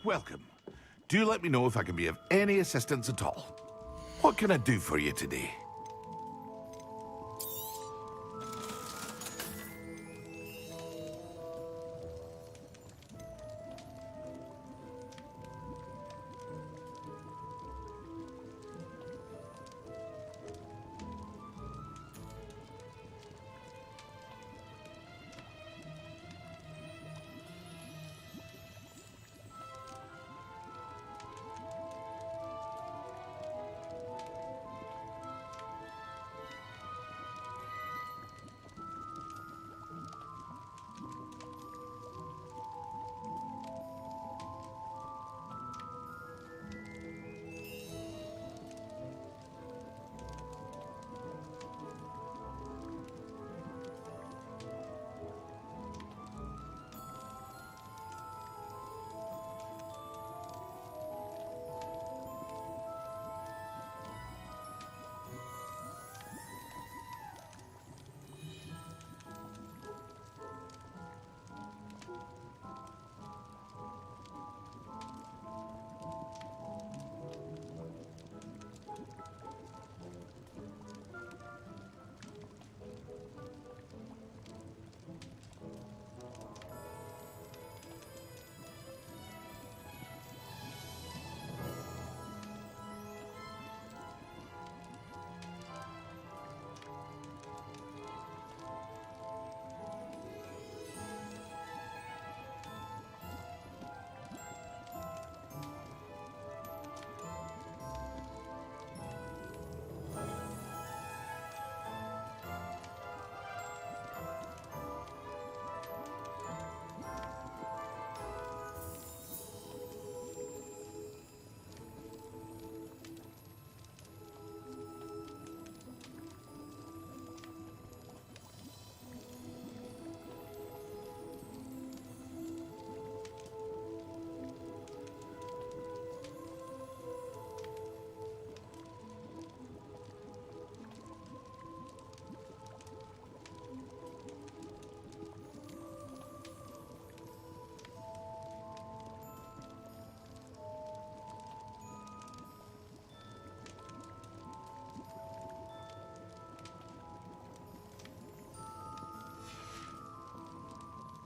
welcome. Do let me know if I can be of any assistance at all. What can I do for you today?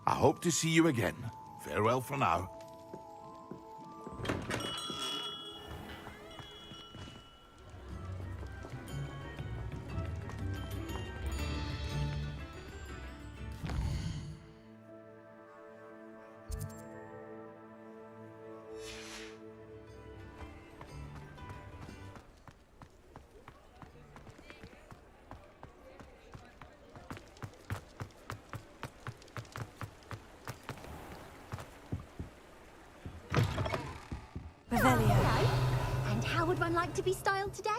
I hope to see you again. Farewell for now. Hello. And how would one like to be styled today?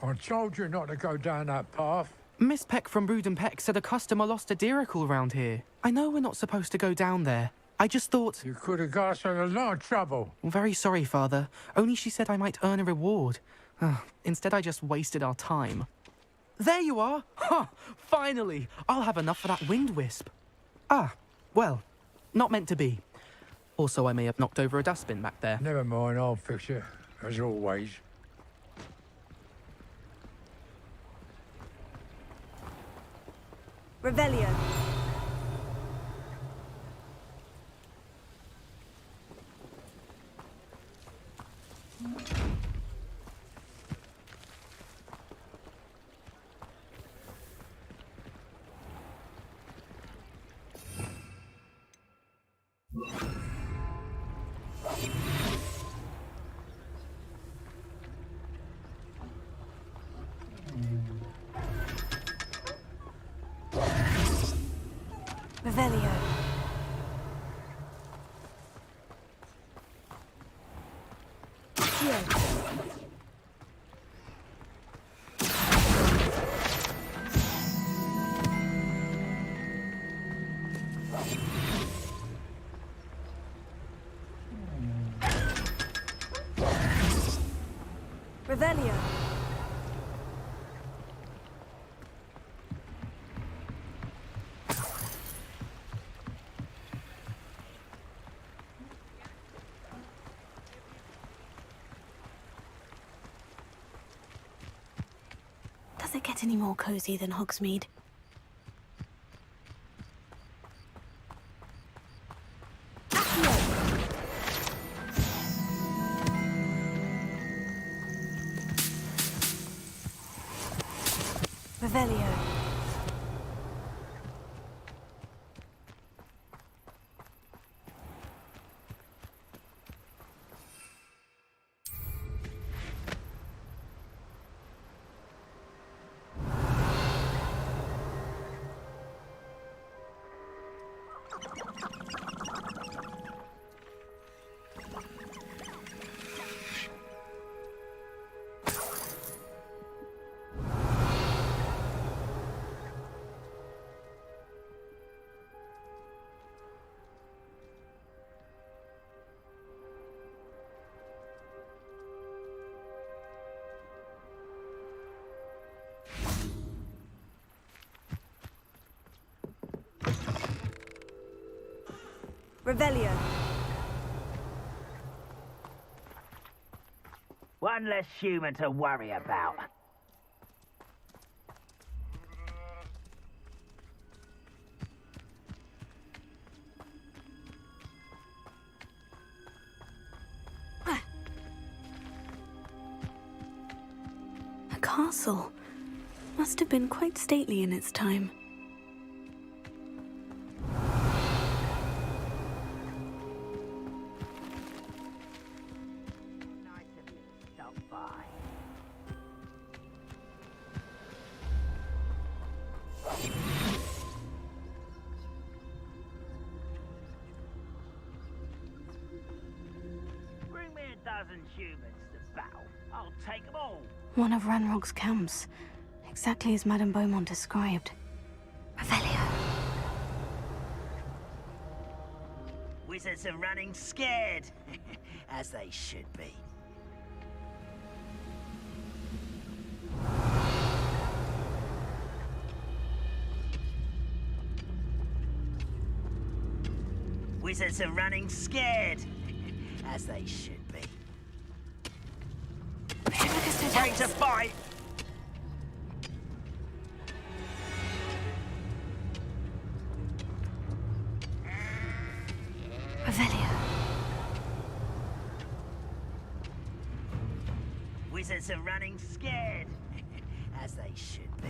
I told you not to go down that path. Miss Peck from Brood and Peck said a customer lost a deeracle around here. I know we're not supposed to go down there. I just thought... You could have got us in a lot of trouble. I'm very sorry, Father. Only she said I might earn a reward. Instead, I just wasted our time. There you are! Ha! Finally! I'll have enough for that wind wisp. Ah, well, not meant to be. Also, I may have knocked over a dustbin back there. Never mind, I'll fix it, as always. Revelio. Revelio. Revelio. Does it get any more cozy than Hogsmeade? Revelio. Revelio. One less human to worry about. A castle. Must have been quite stately in its time. Humans to battle. I'll take them all. One of Ranrock's camps. Exactly as Madame Beaumont described. Revelio. Wizards are running scared. As they should be. Wizards are running scared. As they should be. Ready to fight! Revelio. Wizards are running scared. As they should be.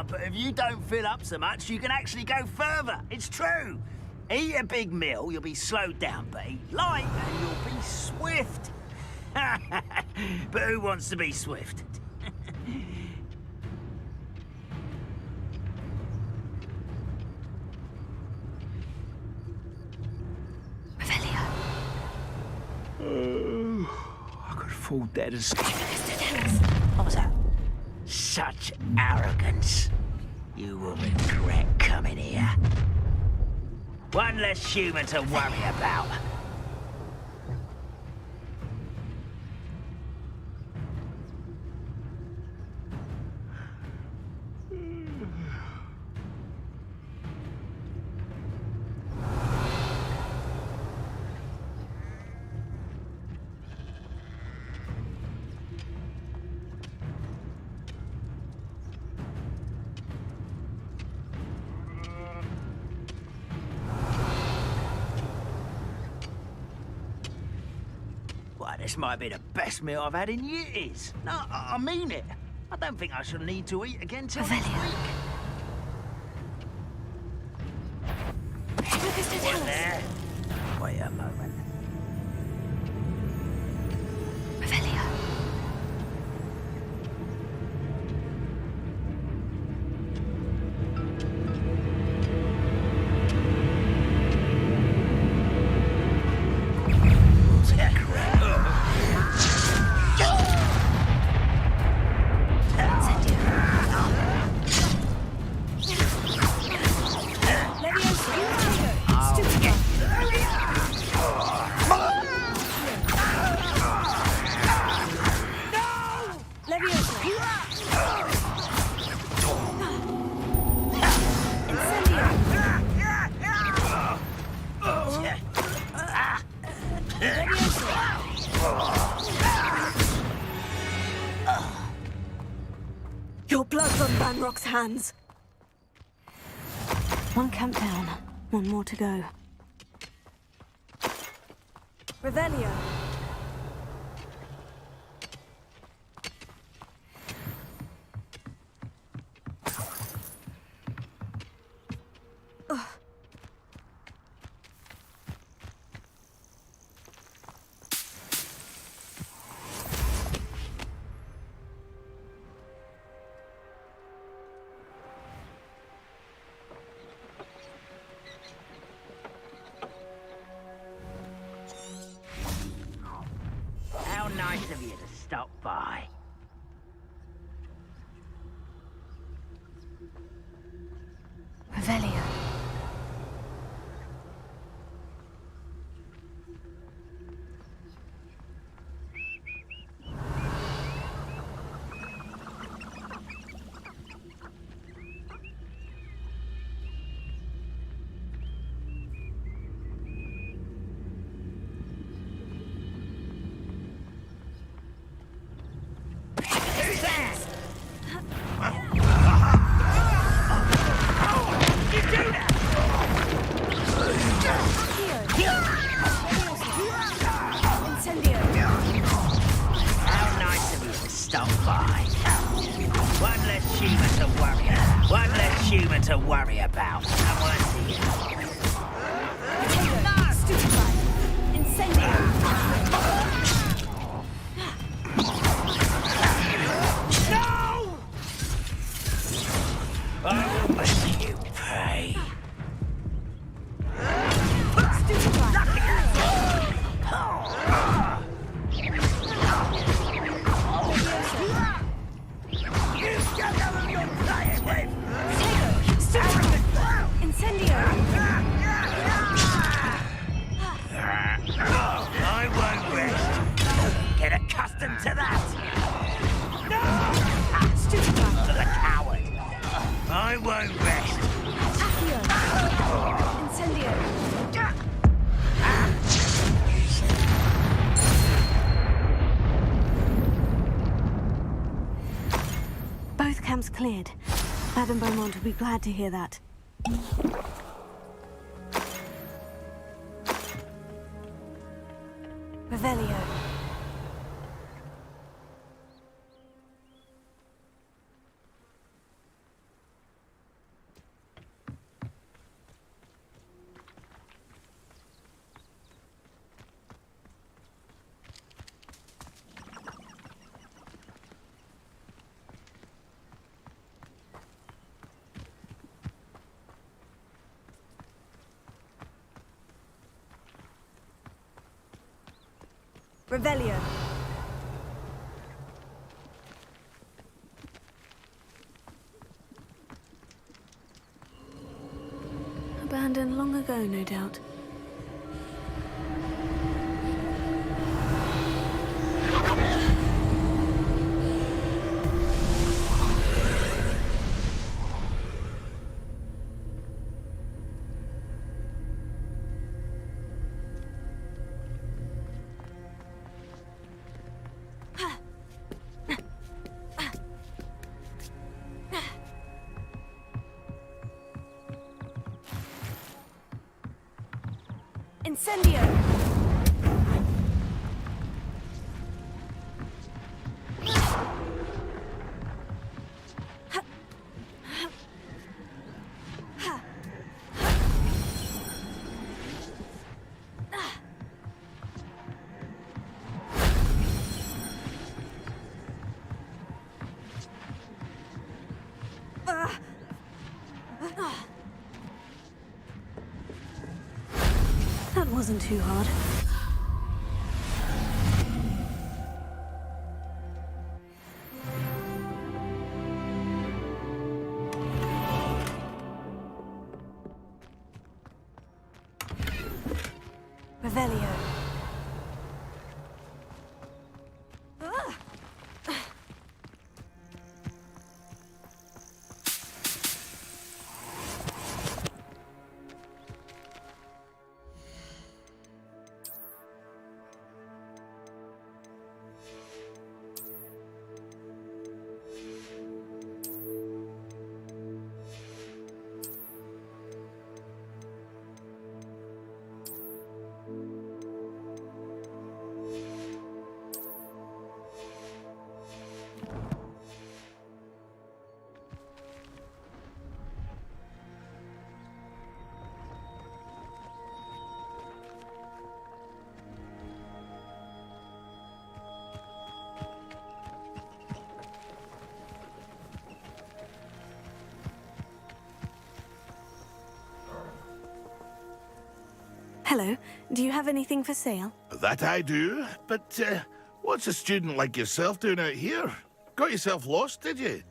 But if you don't fill up so much, you can actually go further. It's true. Eat a big meal, you'll be slowed down, but eat light and you'll be swift. But who wants to be swift? Revelio. fall dead as... What was that? Such arrogance. You will regret coming here. One less human to worry about. Why, this might be the best meal I've had in years. No, I mean it. I don't think I shall need to eat again till next week. What there? Wait a moment. Revelio. Your blood's on Banrock's hands. One camp down, one more to go. Revelio. How nice of you to stop by. Revelio. How nice of you to stop by. One less human to worry about. One less human to worry about. I want to see you. No! I will make you pay. I won't rest. Get accustomed to that. No! To the coward. I won't rest. Both camps cleared. Madame Beaumont would be glad to hear that. Revelio. Revelio. Abandoned long ago, no doubt. Incendio! That wasn't too hard. Revelio. Hello, do you have anything for sale? That I do, but what's a student like yourself doing out here? Got yourself lost, did you?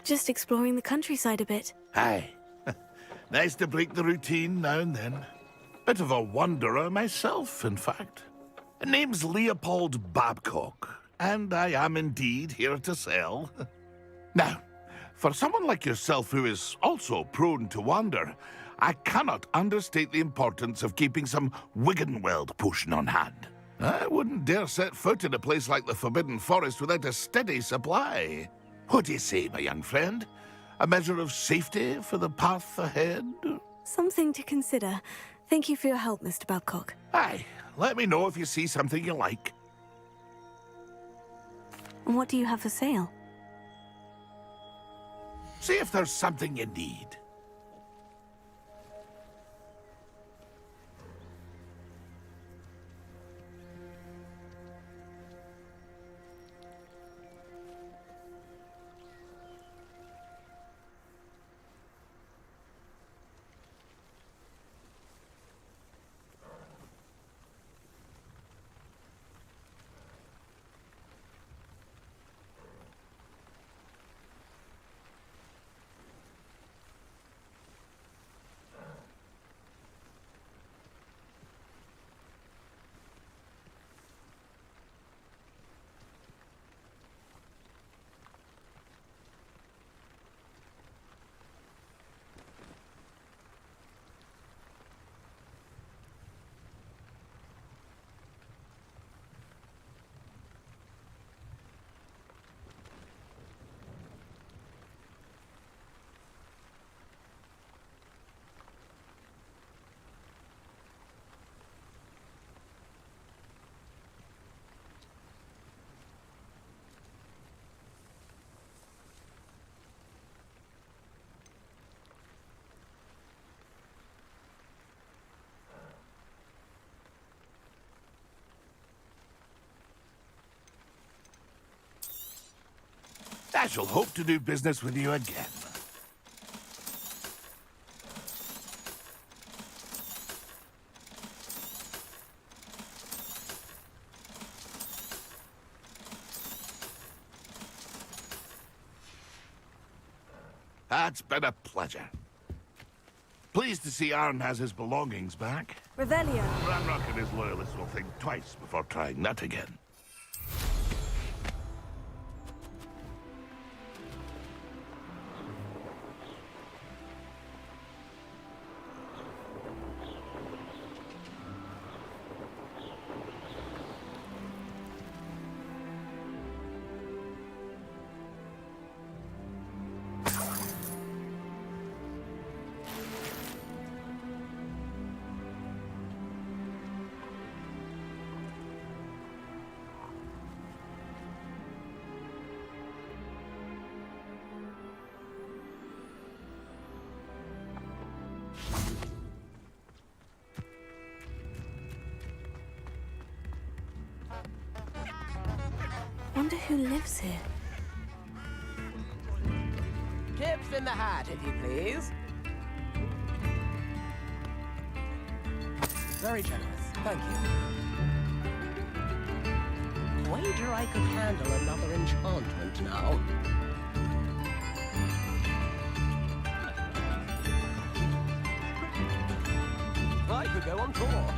Just exploring the countryside a bit. Aye. Nice to break the routine now and then. Bit of a wanderer myself, in fact. Name's Leopold Babcock, and I am indeed here to sell. Now, for someone like yourself who is also prone to wander, I cannot understate the importance of keeping some Wiggenweld potion on hand. I wouldn't dare set foot in a place like the Forbidden Forest without a steady supply. What do you say, my young friend? A measure of safety for the path ahead? Something to consider. Thank you for your help, Mr. Babcock. Aye, let me know if you see something you like. And what do you have for sale? See if there's something you need. I shall hope to do business with you again. It's been a pleasure. Pleased to see Arn has his belongings back. Revelio. Ranrock and his loyalists will think twice before trying that again. Wonder who lives here. Tips in the hat, if you please. Very generous, thank you. Wager I could handle another enchantment now. I could go on tour.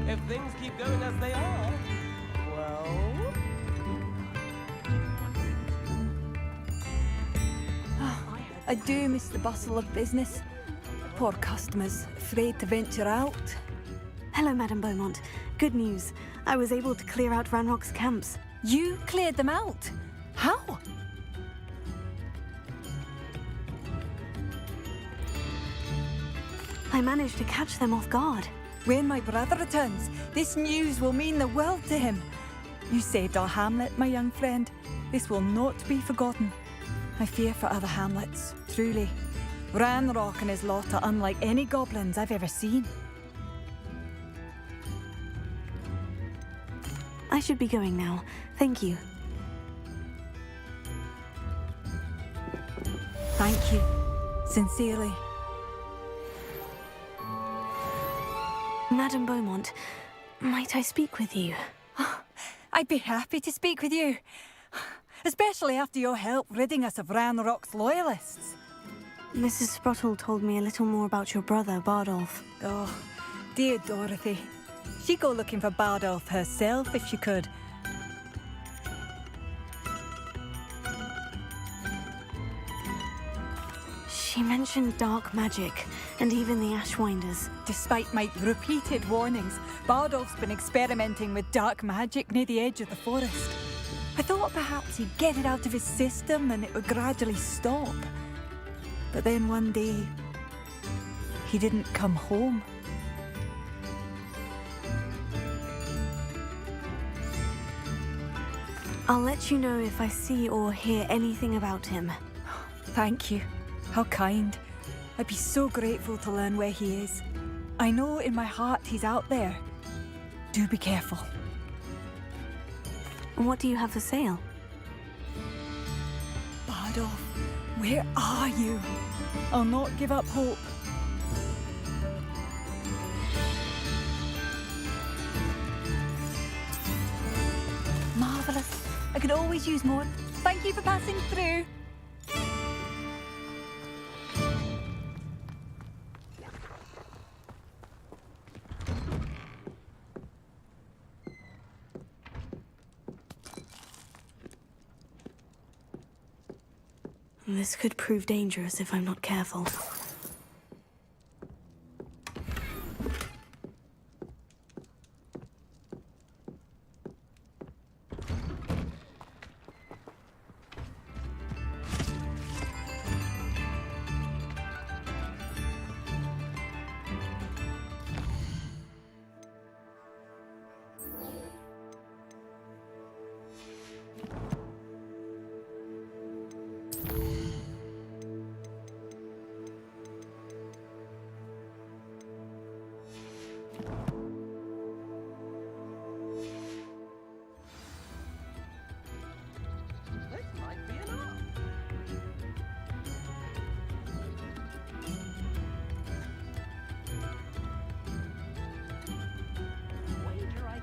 If things keep going as they are, well... I do miss the bustle of business. Poor customers, afraid to venture out. Hello, Madame Beaumont. Good news. I was able to clear out Ranrock's camps. You cleared them out? How? I managed to catch them off guard. When my brother returns, this news will mean the world to him. You saved our hamlet, my young friend. This will not be forgotten. I fear for other hamlets, truly. Ranrock and his lot are unlike any goblins I've ever seen. I should be going now. Thank you. Thank you. Sincerely. Madame Beaumont, might I speak with you? I'd be happy to speak with you. Especially after your help ridding us of Ranrock's loyalists. Mrs. Sprottle told me a little more about your brother, Bardolph. Oh, dear Dorothy. She'd go looking for Bardolph herself if she could. She mentioned dark magic, and even the Ashwinders. Despite my repeated warnings, Bardolph's been experimenting with dark magic near the edge of the forest. I thought perhaps he'd get it out of his system and it would gradually stop. But then one day, he didn't come home. I'll let you know if I see or hear anything about him. Thank you. How kind. I'd be so grateful to learn where he is. I know in my heart he's out there. Do be careful. What do you have for sale? Bardolph, where are you? I'll not give up hope. Marvellous. I could always use more. Thank you for passing through. This could prove dangerous if I'm not careful. This might be enough. Wager I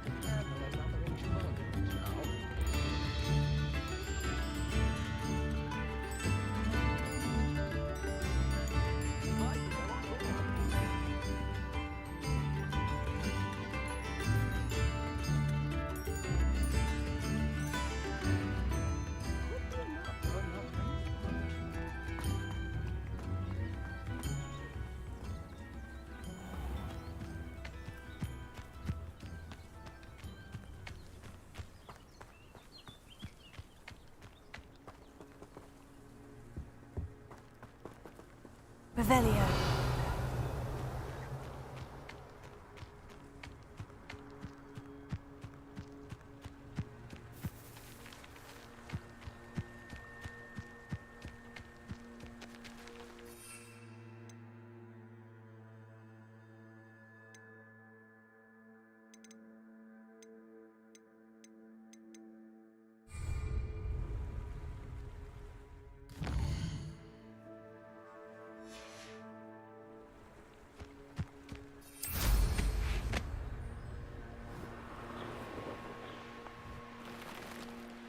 Revelio.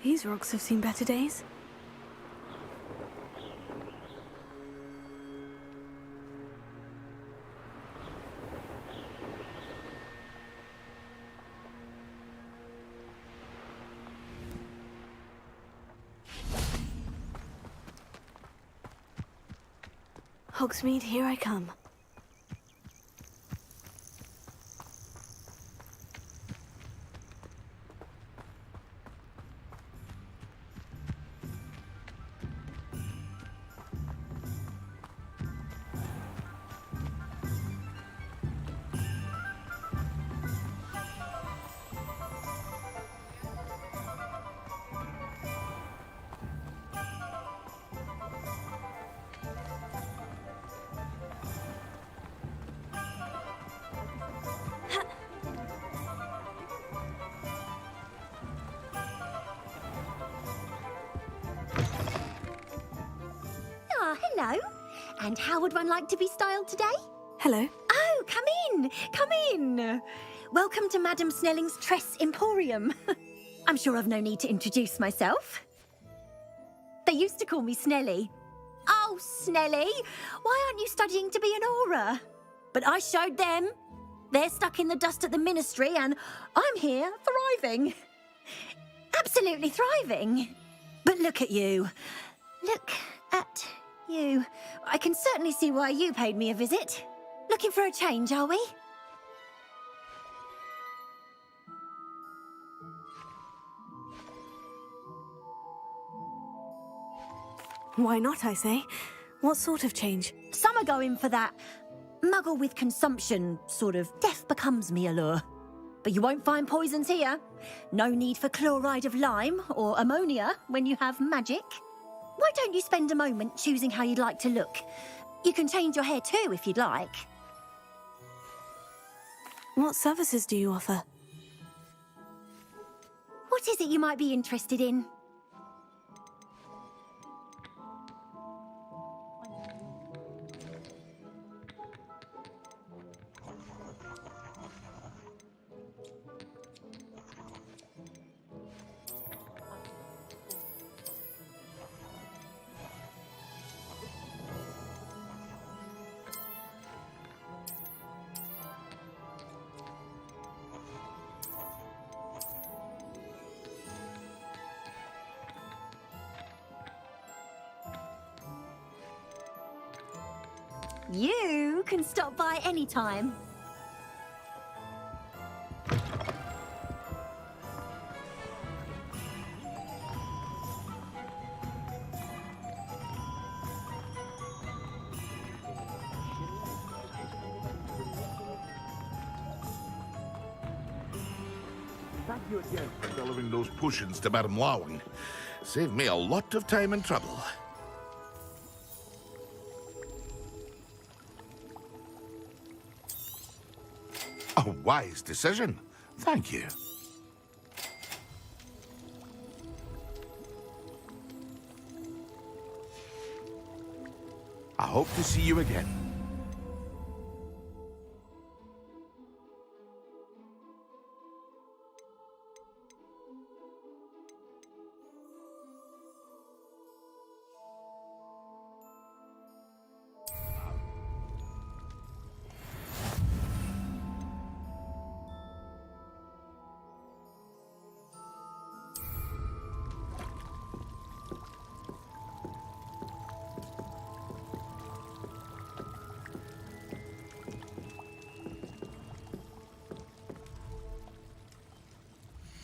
These rocks have seen better days. Hogsmeade, here I come. Ah, hello. And how would one like to be styled today? Hello. Oh, come in, come in. Welcome to Madam Snelling's Tress Emporium. I'm sure I've no need to introduce myself. They used to call me Snelly. Oh, Snelly, why aren't you studying to be an aura? But I showed them. They're stuck in the dust at the ministry and I'm here thriving. Absolutely thriving. But look at you. Look at you. I can certainly see why you paid me a visit. Looking for a change, are we? Why not, I say? What sort of change? Some are going for that muggle with consumption, sort of death becomes me allure. But you won't find poisons here. No need for chloride of lime or ammonia when you have magic. Why don't you spend a moment choosing how you'd like to look? You can change your hair too if you'd like. What services do you offer? What is it you might be interested in? You can stop by any time. Thank you again for delivering those potions to Madame Lowing. Saved me a lot of time and trouble. A wise decision. Thank you. I hope to see you again.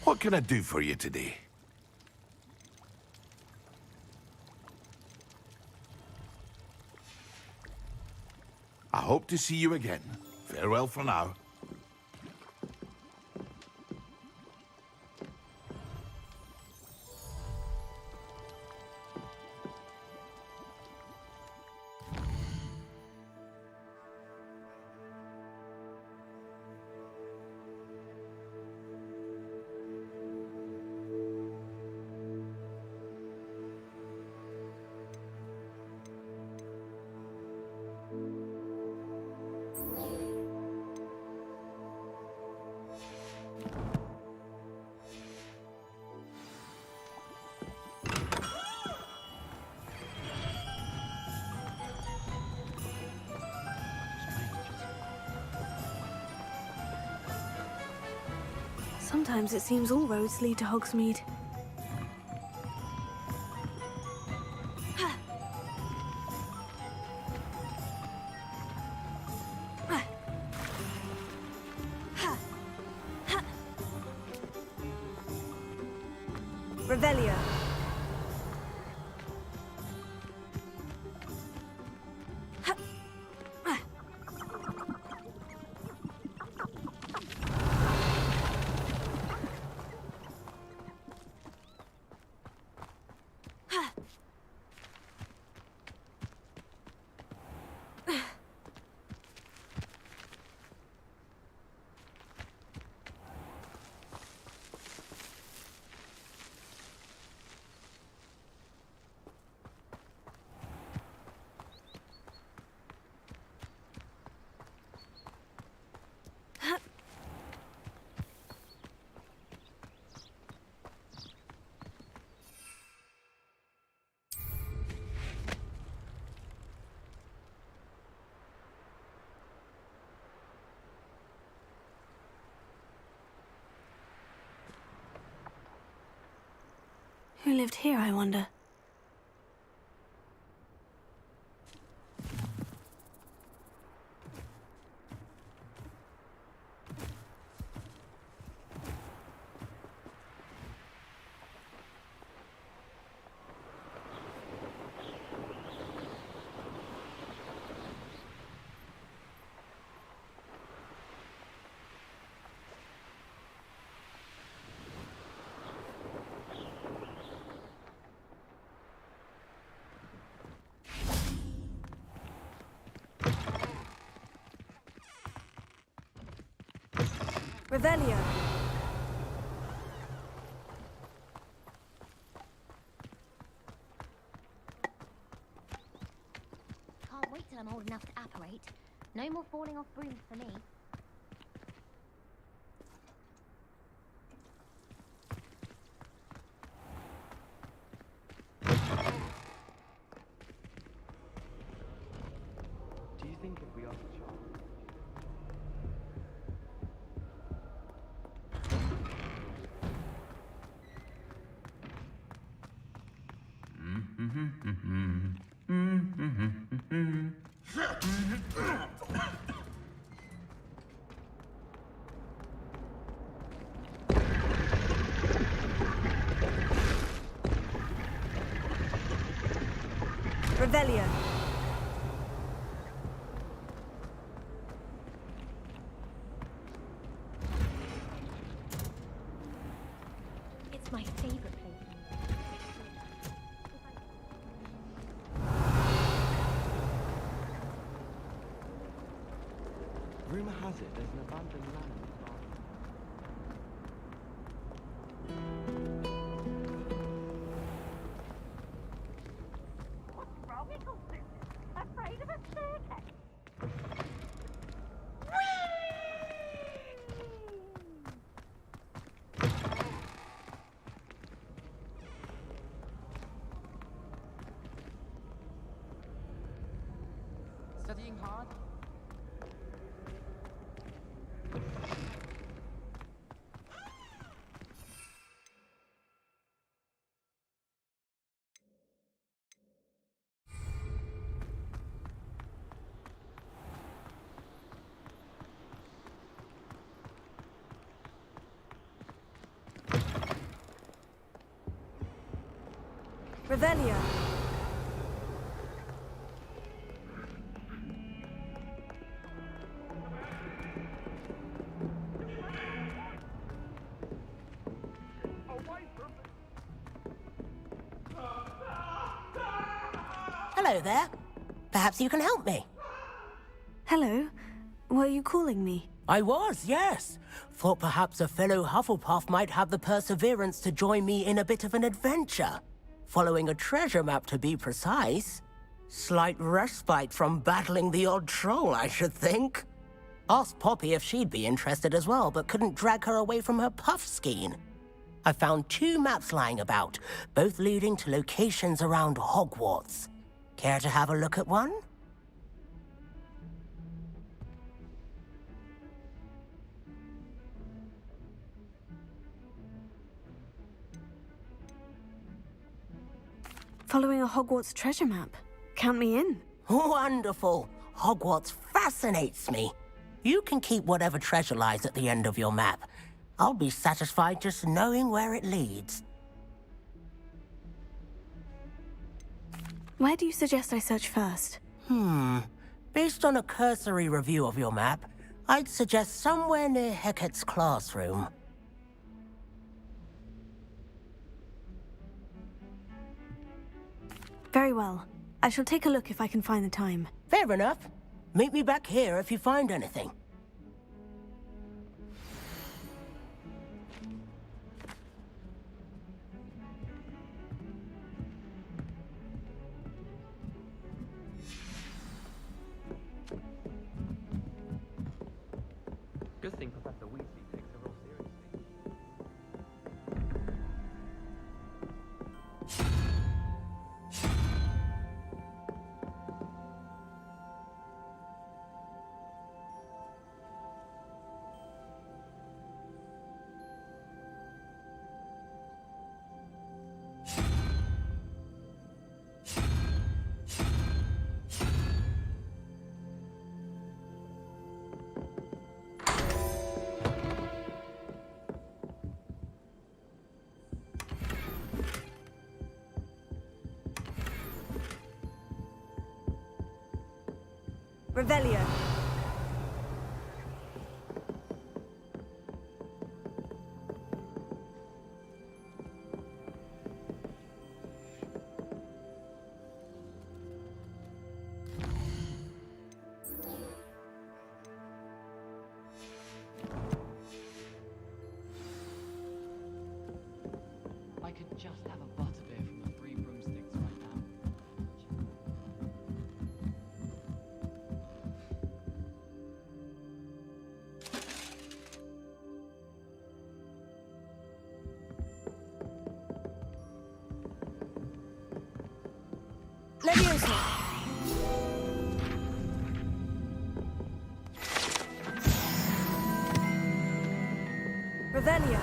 What can I do for you today? hope to see you again. Farewell for now. Sometimes it seems all roads lead to Hogsmeade. Revelio. Who lived here, I wonder? Revelio. Can't wait till I'm old enough to apparate. No more falling off brooms for me. Do you think if we ask Charles? Revelio. It's my favorite place. Rumor has it there's an abandoned land. Afraid of a staircase? Studying hard? Revelio. Hello there. Perhaps you can help me. Hello. Were you calling me? I was, yes. Thought perhaps a fellow Hufflepuff might have the perseverance to join me in a bit of an adventure. Following a treasure map, to be precise. Slight respite from battling the odd troll, I should think. Asked Poppy if she'd be interested as well, but couldn't drag her away from her puff skein. I found 2 maps lying about, both leading to locations around Hogwarts. Care to have a look at one? Following a Hogwarts treasure map. Count me in. Wonderful. Hogwarts fascinates me. You can keep whatever treasure lies at the end of your map. I'll be satisfied just knowing where it leads. Where do you suggest I search first? Based on a cursory review of your map, I'd suggest somewhere near Hecat's classroom. Very well. I shall take a look if I can find the time. Fair enough. Meet me back here if you find anything. Good thing Professor Weasley takes her role seriously. Revelio. I could just have a butterbeer from the Three Broomsticks right now. Leviosa! Revelio.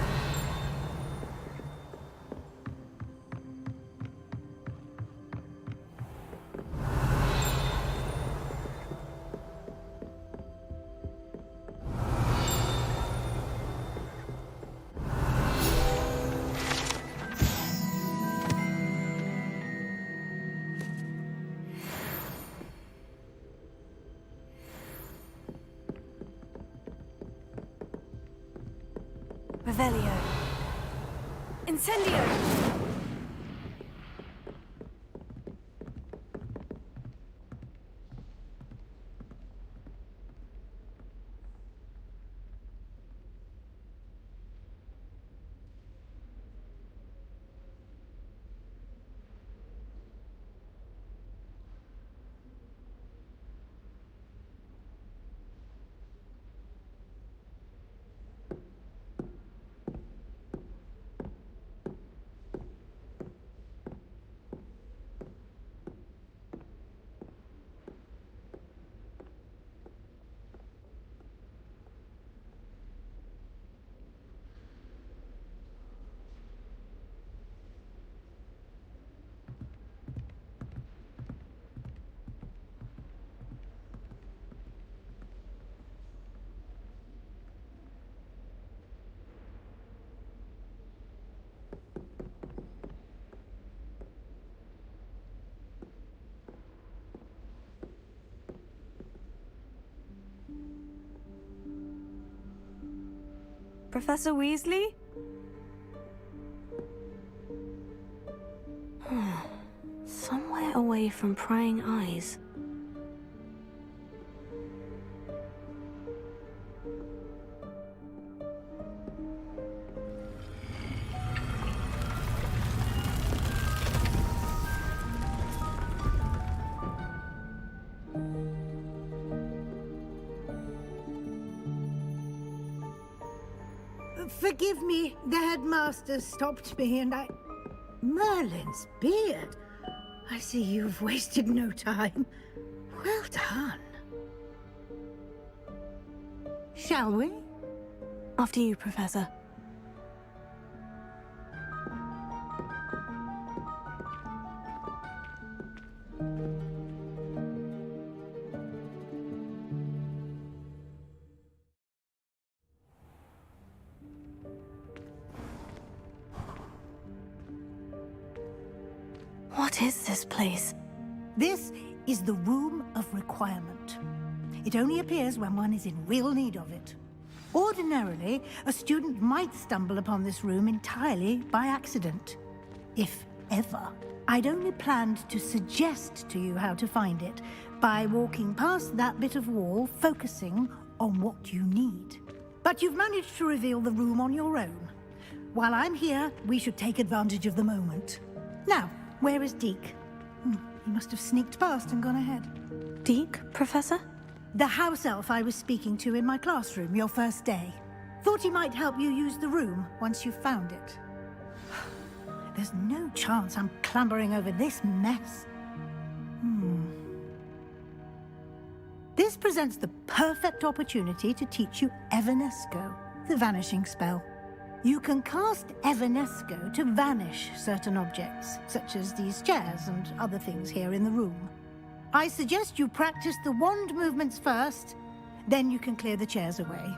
Revelio. Incendio! Professor Weasley? Somewhere away away from prying eyes. Forgive me, the headmaster stopped me and I... Merlin's beard. I see you've wasted no time. Well done. Shall we? After you, Professor. What is this place? This is the Room of Requirement. It only appears when one is in real need of it. Ordinarily, a student might stumble upon this room entirely by accident. If ever. I'd only planned to suggest to you how to find it by walking past that bit of wall, focusing on what you need. But you've managed to reveal the room on your own. While I'm here, we should take advantage of the moment. Now, where is Deke? He must have sneaked past and gone ahead. Deke, Professor? The house elf I was speaking to in my classroom your first day. Thought he might help you use the room once you've found it. There's no chance I'm clambering over this mess. This presents the perfect opportunity to teach you Evanesco, the vanishing spell. You can cast Evanesco to vanish certain objects, such as these chairs and other things here in the room. I suggest you practice the wand movements first, then you can clear the chairs away.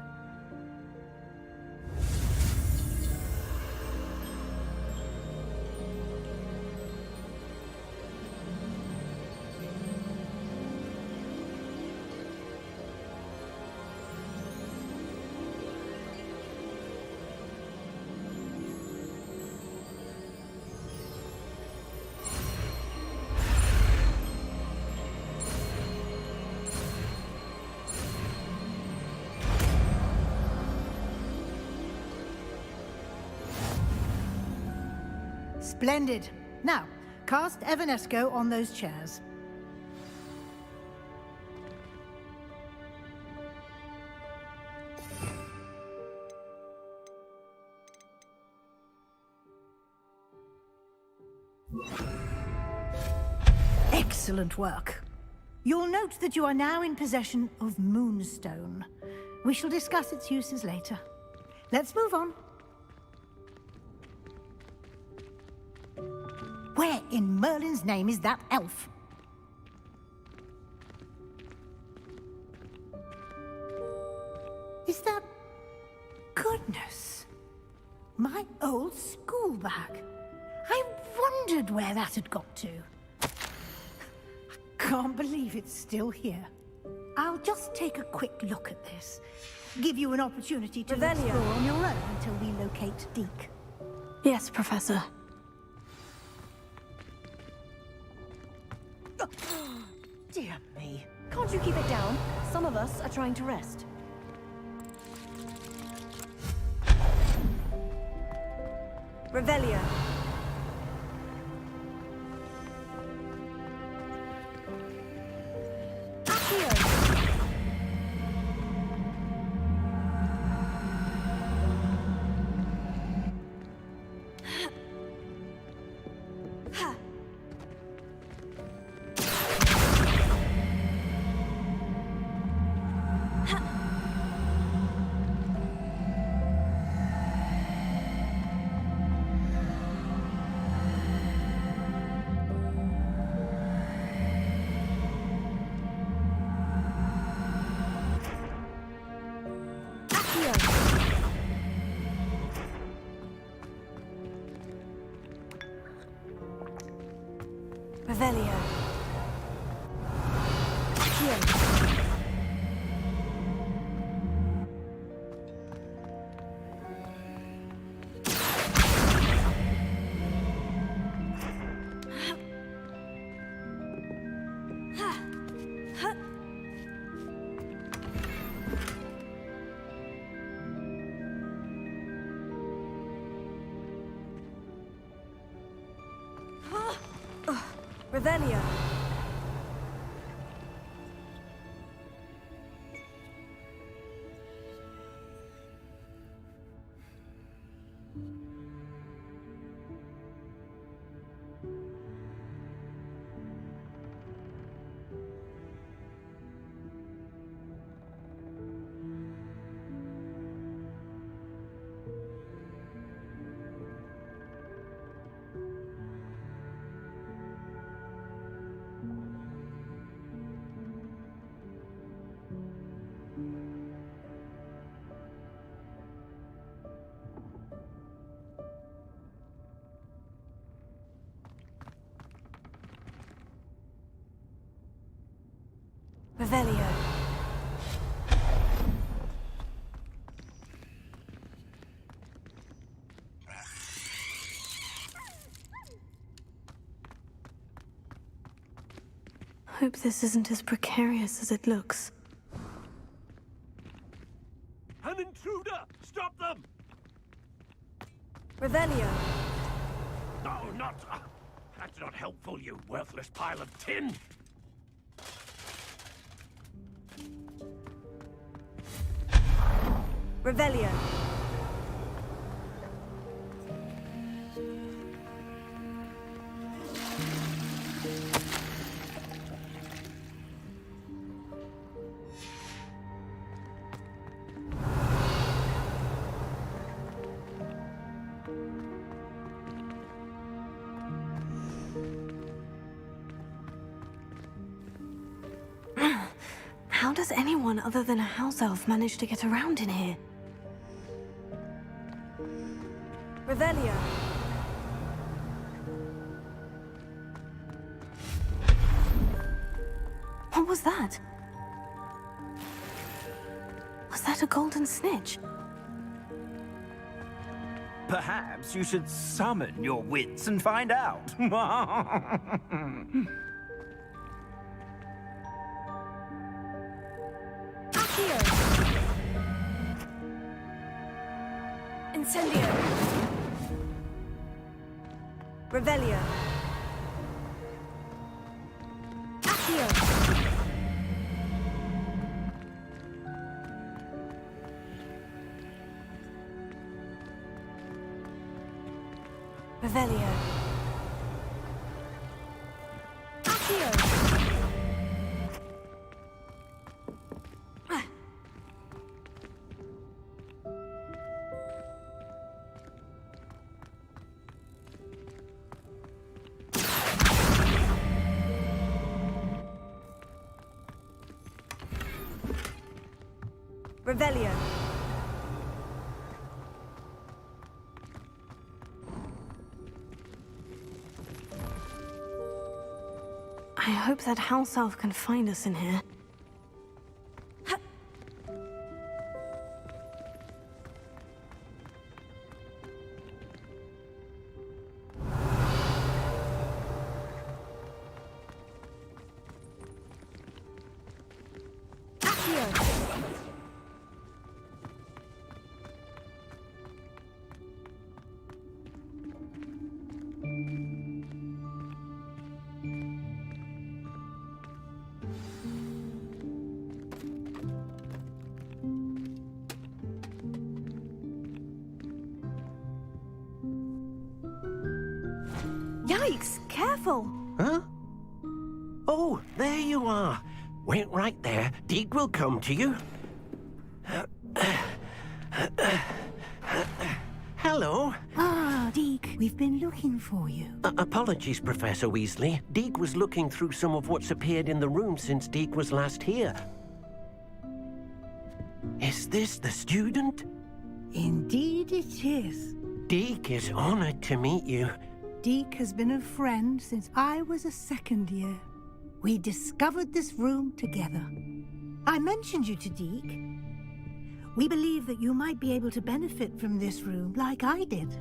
Splendid. Now, cast Evanesco on those chairs. Excellent work. You'll note that you are now in possession of Moonstone. We shall discuss its uses later. Let's move on. Where in Merlin's name is that elf? Is that... Goodness. My old school bag. I wondered where that had got to. I can't believe it's still here. I'll just take a quick look at this. Give you an opportunity to explore on your own until we locate Deke. Yes, Professor. Dear me. Can't you keep it down? Some of us are trying to rest. Revelio. Revelio. Revelio. Revelio. Hope this isn't as precarious as it looks. An intruder! Stop them! Revelio. No, not... that's not helpful, you worthless pile of tin! Revelio. How does anyone other than a house elf manage to get around in here? Revelio. What was that? Was that a golden snitch? Perhaps you should summon your wits and find out. Accio. Incendio. Revelio. Accio. Revelio. Accio. Revelio. I hope that house elf can find us in here. Yikes! Careful! Huh? Oh, there you are. Wait right there. Deke will come to you. Hello. Ah, Deke, we've been looking for you. Apologies, Professor Weasley. Deke was looking through some of what's appeared in the room since Deke was last here. Is this the student? Indeed it is. Deke is honored to meet you. Deke has been a friend since I was a second year. We discovered this room together. I mentioned you to Deke. We believe that you might be able to benefit from this room like I did.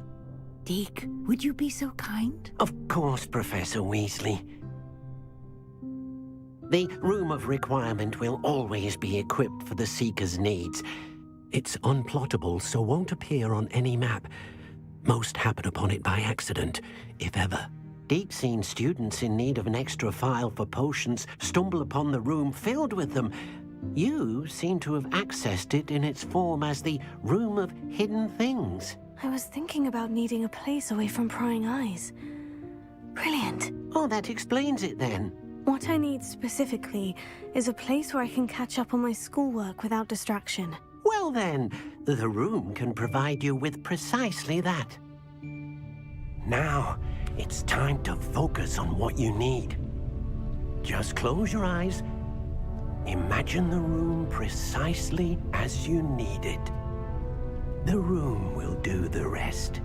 Deke, would you be so kind? Of course, Professor Weasley. The Room of Requirement will always be equipped for the Seeker's needs. It's unplottable, so won't appear on any map. Most happen upon it by accident, if ever. Deke's seen students in need of an extra file for potions stumble upon the room filled with them. You seem to have accessed it in its form as the Room of Hidden Things. I was thinking about needing a place away from prying eyes. Brilliant. Oh, that explains it then. What I need specifically is a place where I can catch up on my schoolwork without distraction. Well then, the room can provide you with precisely that. Now, it's time to focus on what you need. Just close your eyes. Imagine the room precisely as you need it. The room will do the rest.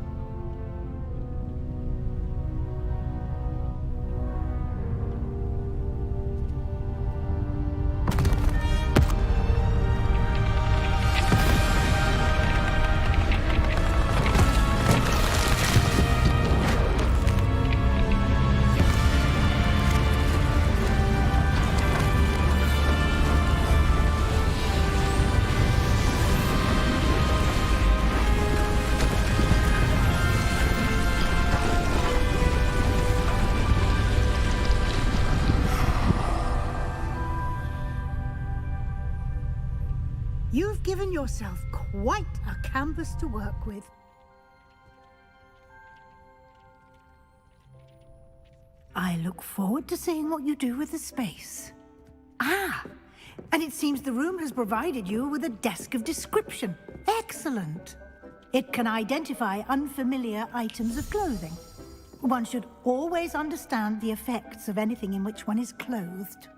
You've given yourself quite a canvas to work with. I look forward to seeing what you do with the space. Ah, and it seems the room has provided you with a desk of description. Excellent. It can identify unfamiliar items of clothing. One should always understand the effects of anything in which one is clothed.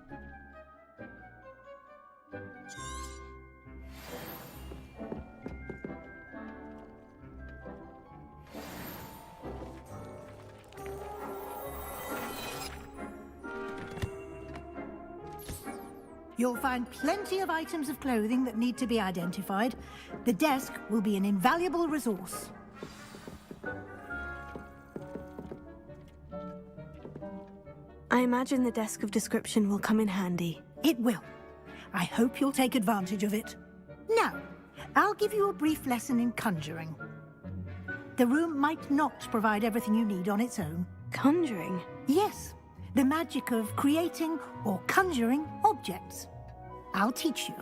You'll find plenty of items of clothing that need to be identified. The desk will be an invaluable resource. I imagine the desk of description will come in handy. It will. I hope you'll take advantage of it. Now, I'll give you a brief lesson in conjuring. The room might not provide everything you need on its own. Conjuring? Yes. The magic of creating or conjuring objects. I'll teach you.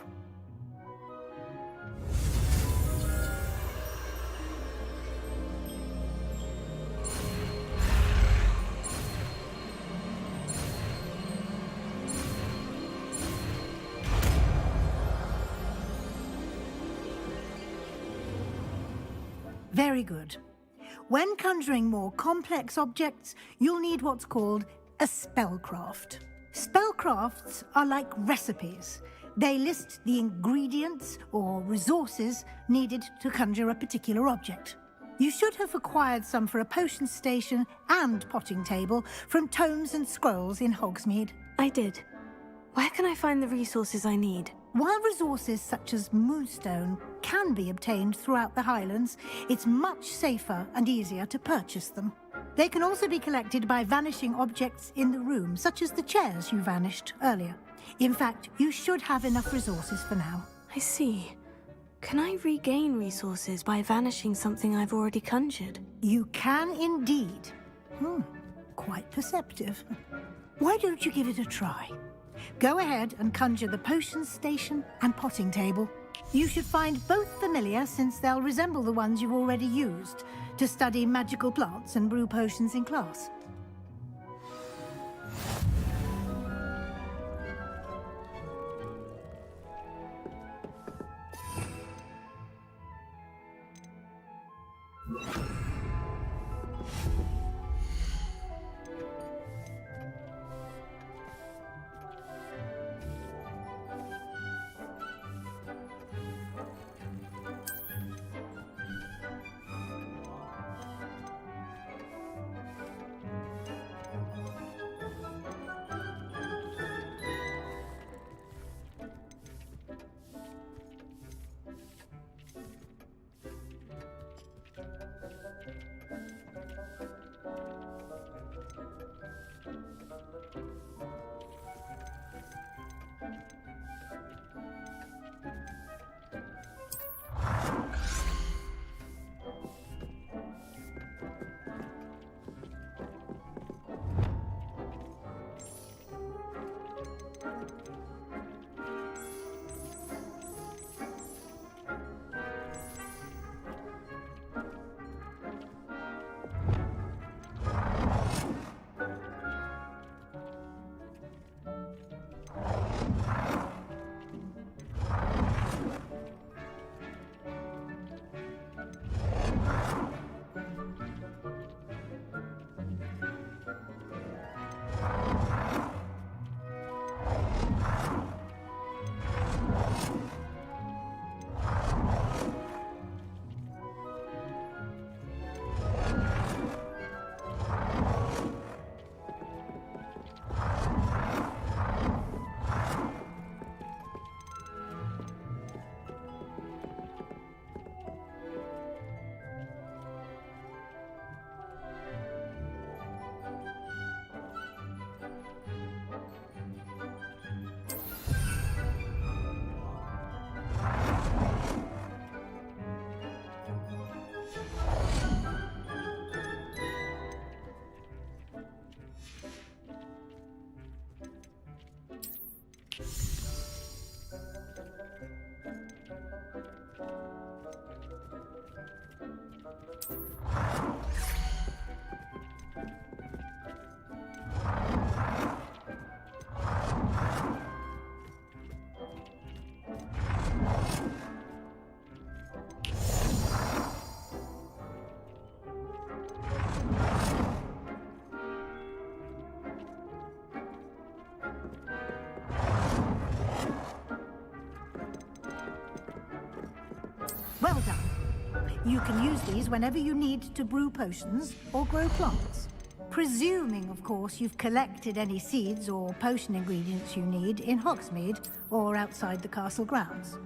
Very good. When conjuring more complex objects, you'll need what's called a spellcraft. Spellcrafts are like recipes. They list the ingredients or resources needed to conjure a particular object. You should have acquired some for a potion station and potting table from tomes and scrolls in Hogsmeade. I did. Where can I find the resources I need? While resources such as moonstone can be obtained throughout the Highlands, it's much safer and easier to purchase them. They can also be collected by vanishing objects in the room, such as the chairs you vanished earlier. In fact, you should have enough resources for now. I see. Can I regain resources by vanishing something I've already conjured? You can indeed. Quite perceptive. Why don't you give it a try? Go ahead and conjure the potion station and potting table. You should find both familiar, since they'll resemble the ones you've already used to study magical plants and brew potions in class. You can use these whenever you need to brew potions or grow plants. Presuming, of course, you've collected any seeds or potion ingredients you need in Hogsmeade or outside the castle grounds.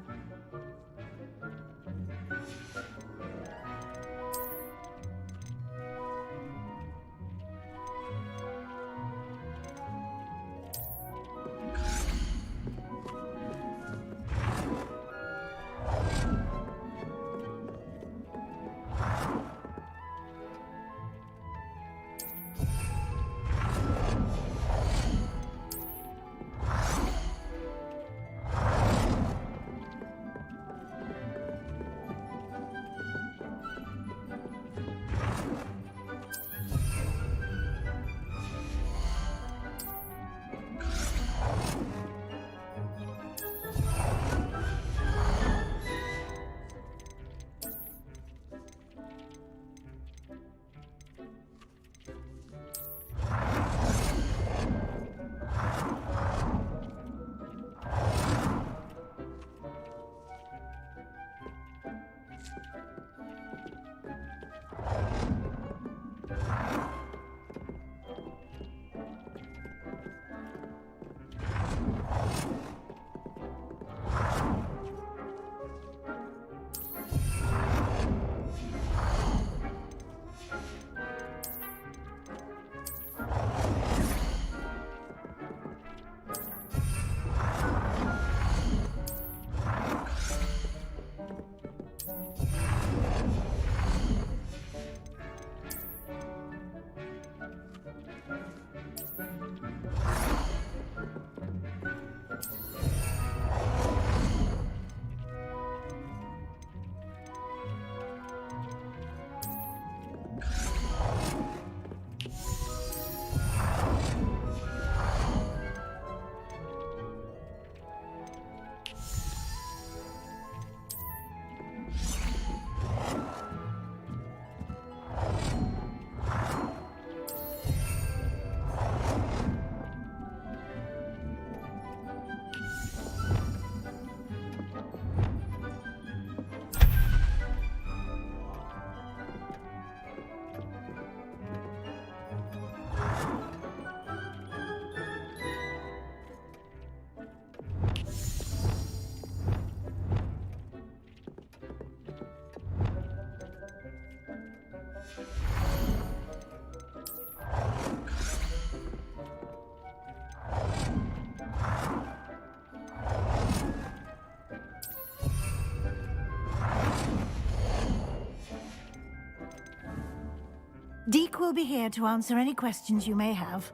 Deke will be here to answer any questions you may have.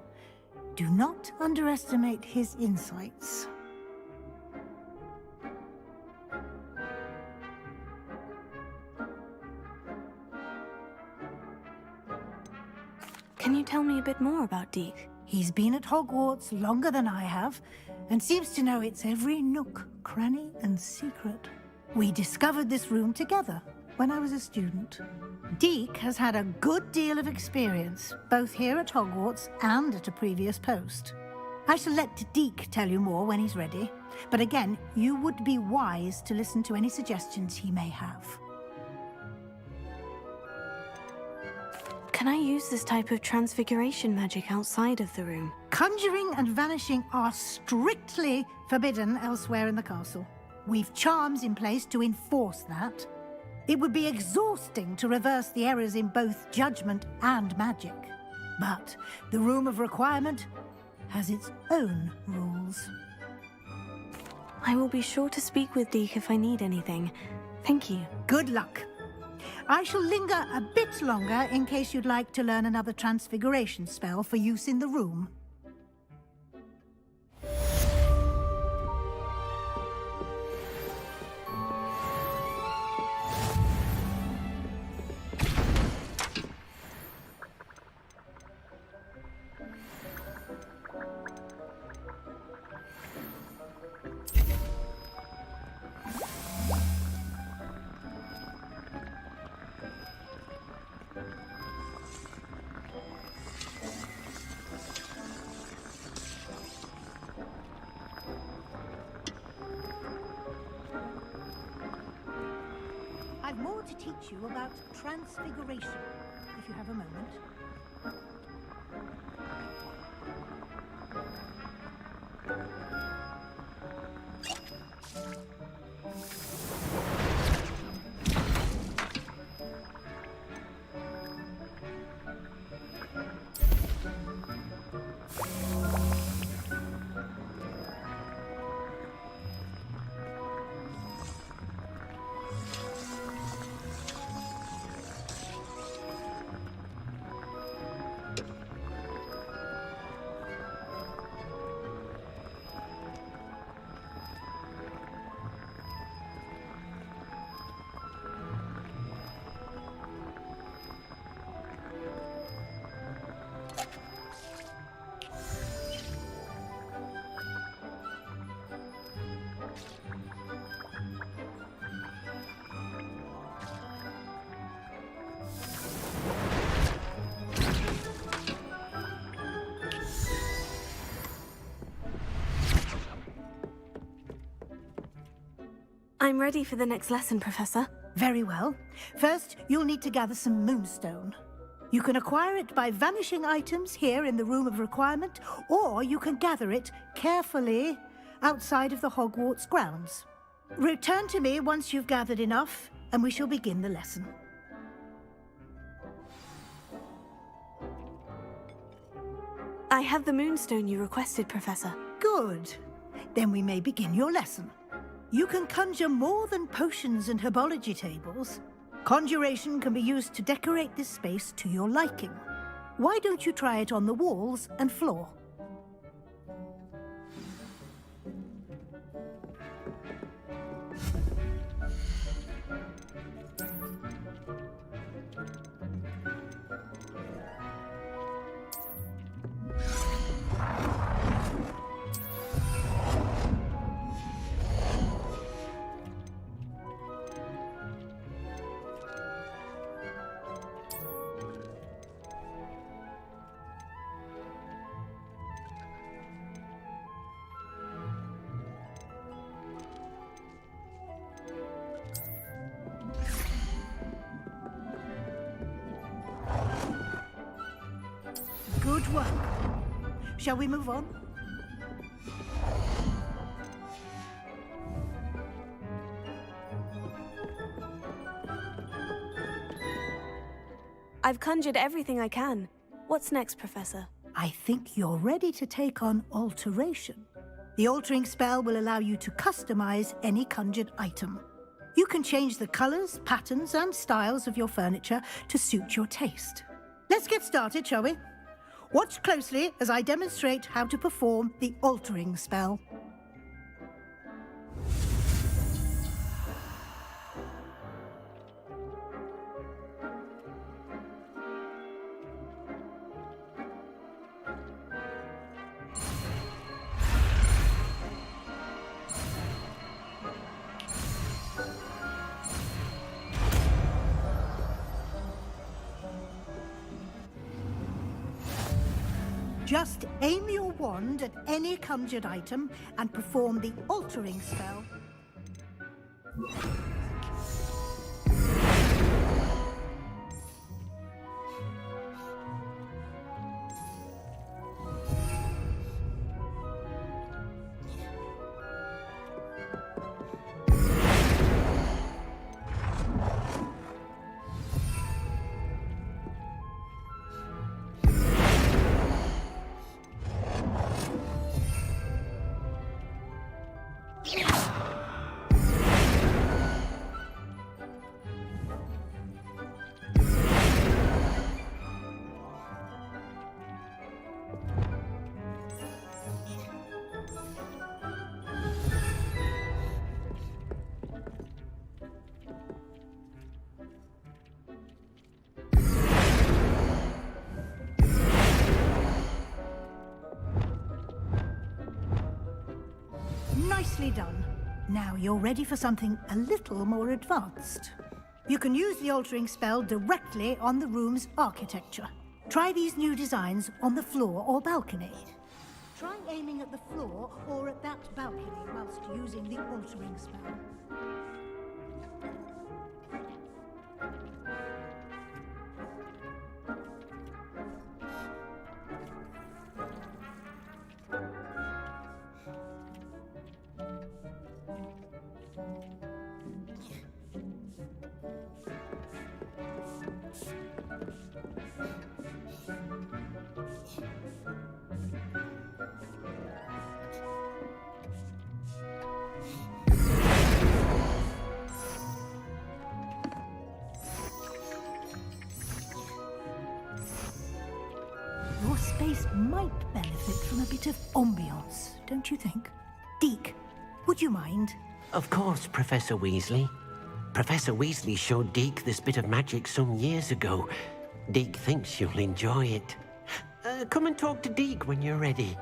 Do not underestimate his insights. Can you tell me a bit more about Deke? He's been at Hogwarts longer than I have, and seems to know its every nook, cranny, and secret. We discovered this room together when I was a student. Deke has had a good deal of experience, both here at Hogwarts and at a previous post. I shall let Deke tell you more when he's ready, but again, you would be wise to listen to any suggestions he may have. Can I use this type of transfiguration magic outside of the room? Conjuring and vanishing are strictly forbidden elsewhere in the castle. We've charms in place to enforce that. It would be exhausting to reverse the errors in both judgment and magic. But the Room of Requirement has its own rules. I will be sure to speak with Deke if I need anything. Thank you. Good luck. I shall linger a bit longer in case you'd like to learn another transfiguration spell for use in the room. teach you about transfiguration, if you have a moment. I'm ready for the next lesson, Professor. Very well. First, you'll need to gather some moonstone. You can acquire it by vanishing items here in the Room of Requirement, or you can gather it carefully outside of the Hogwarts grounds. Return to me once you've gathered enough, and we shall begin the lesson. I have the moonstone you requested, Professor. Good. Then we may begin your lesson. You can conjure more than potions and herbology tables. Conjuration can be used to decorate this space to your liking. Why don't you try it on the walls and floor? Good work. Shall we move on? I've conjured everything I can. What's next, Professor? I think you're ready to take on alteration. The altering spell will allow you to customize any conjured item. You can change the colors, patterns, and styles of your furniture to suit your taste. Let's get started, shall we? Watch closely as I demonstrate how to perform the altering spell. Just aim your wand at any conjured item and perform the altering spell. Nicely done. Now you're ready for something a little more advanced. You can use the altering spell directly on the room's architecture. Try these new designs on the floor or balcony. Try aiming at the floor or at that balcony whilst using the altering spell. bit of ambiance, don't you think? Deke, would you mind? Of course, Professor Weasley. Professor Weasley showed Deke this bit of magic some years ago. Deke thinks you'll enjoy it. Come and talk to Deke when you're ready.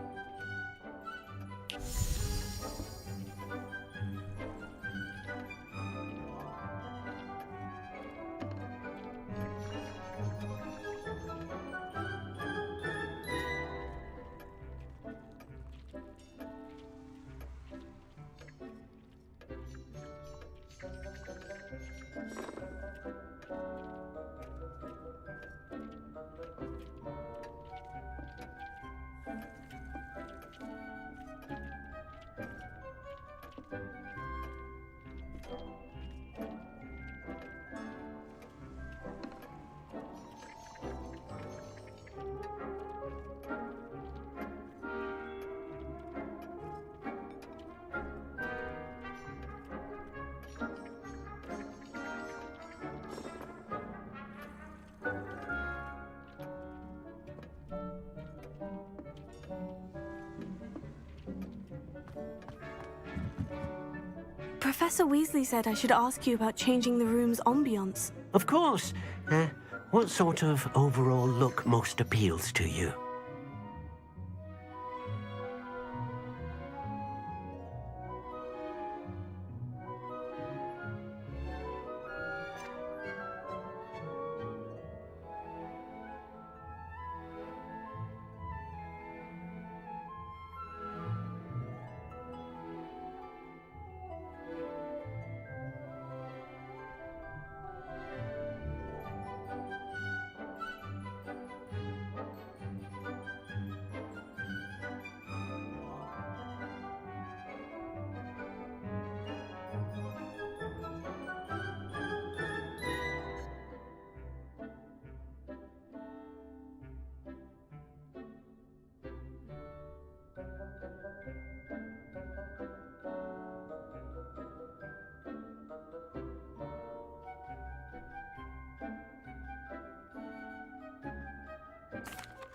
Professor Weasley said I should ask you about changing the room's ambiance. Of course. What sort of overall look most appeals to you?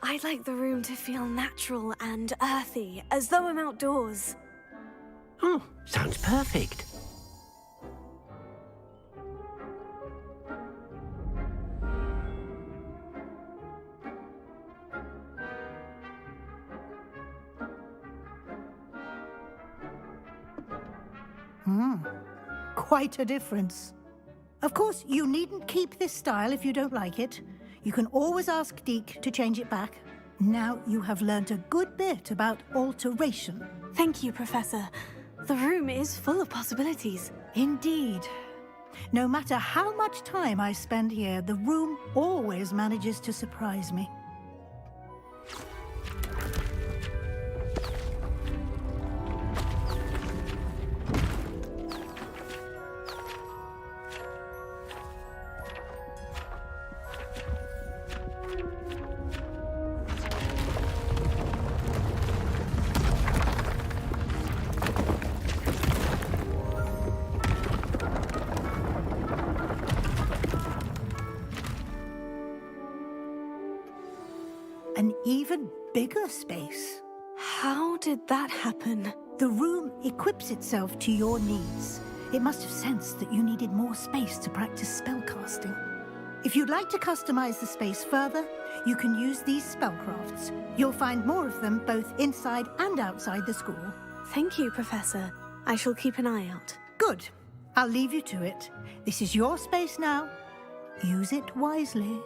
I'd like the room to feel natural and earthy, as though I'm outdoors. Oh, sounds perfect. Quite a difference. Of course, you needn't keep this style if you don't like it. You can always ask Deke to change it back. Now you have learnt a good bit about alteration. Thank you, Professor. The room is full of possibilities. Indeed. No matter how much time I spend here, the room always manages to surprise me. An even bigger space. How did that happen? The room equips itself to your needs. It must have sensed that you needed more space to practice spellcasting. If you'd like to customize the space further, you can use these spellcrafts. You'll find more of them both inside and outside the school. Thank you, Professor. I shall keep an eye out. Good. I'll leave you to it. This is your space now. Use it wisely.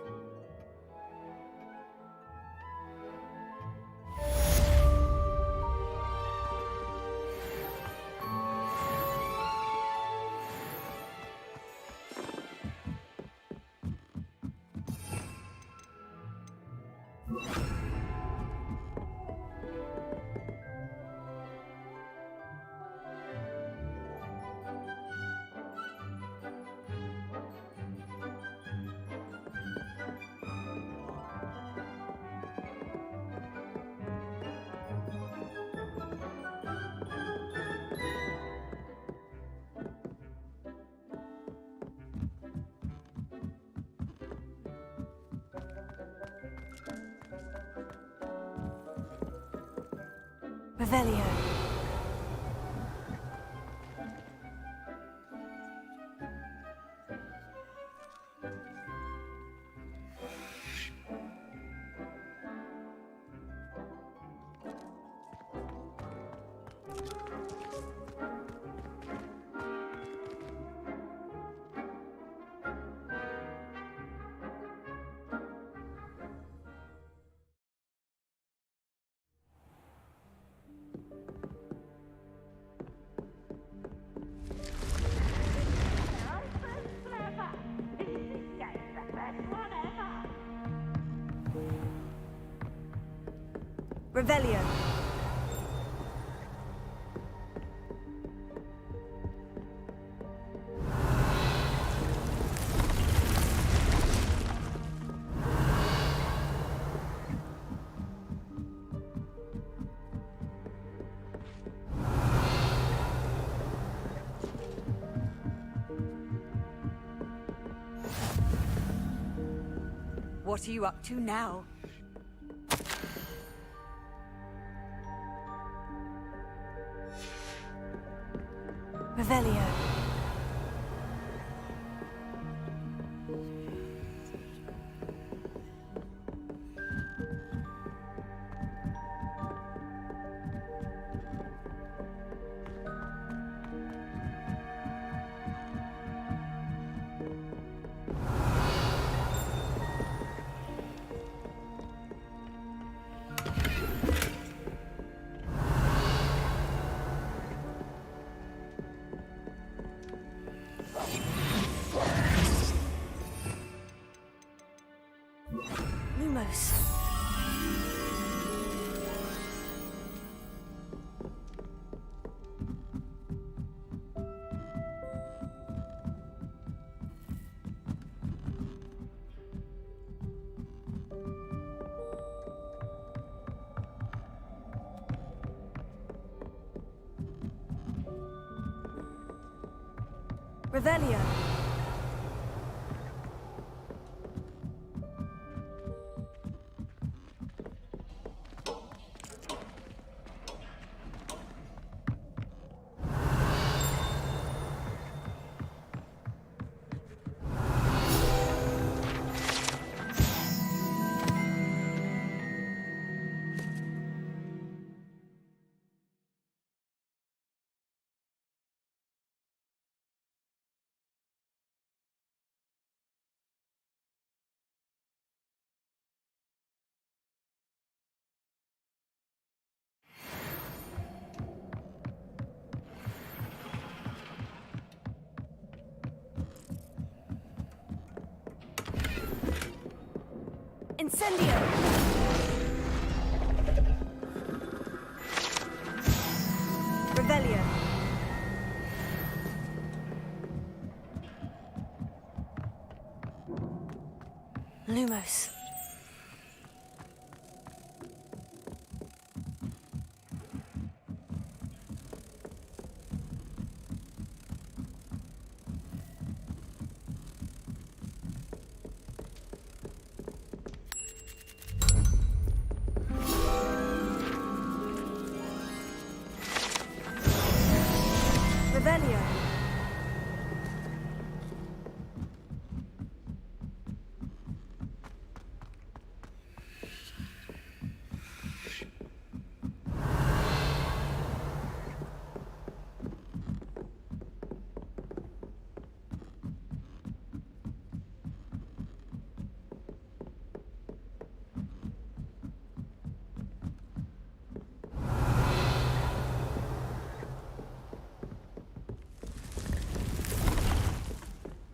Revelio. Revelio. What are you up to now? Revelio. Lumos. Revelio. Incendio! Revelio. Lumos. Revelio.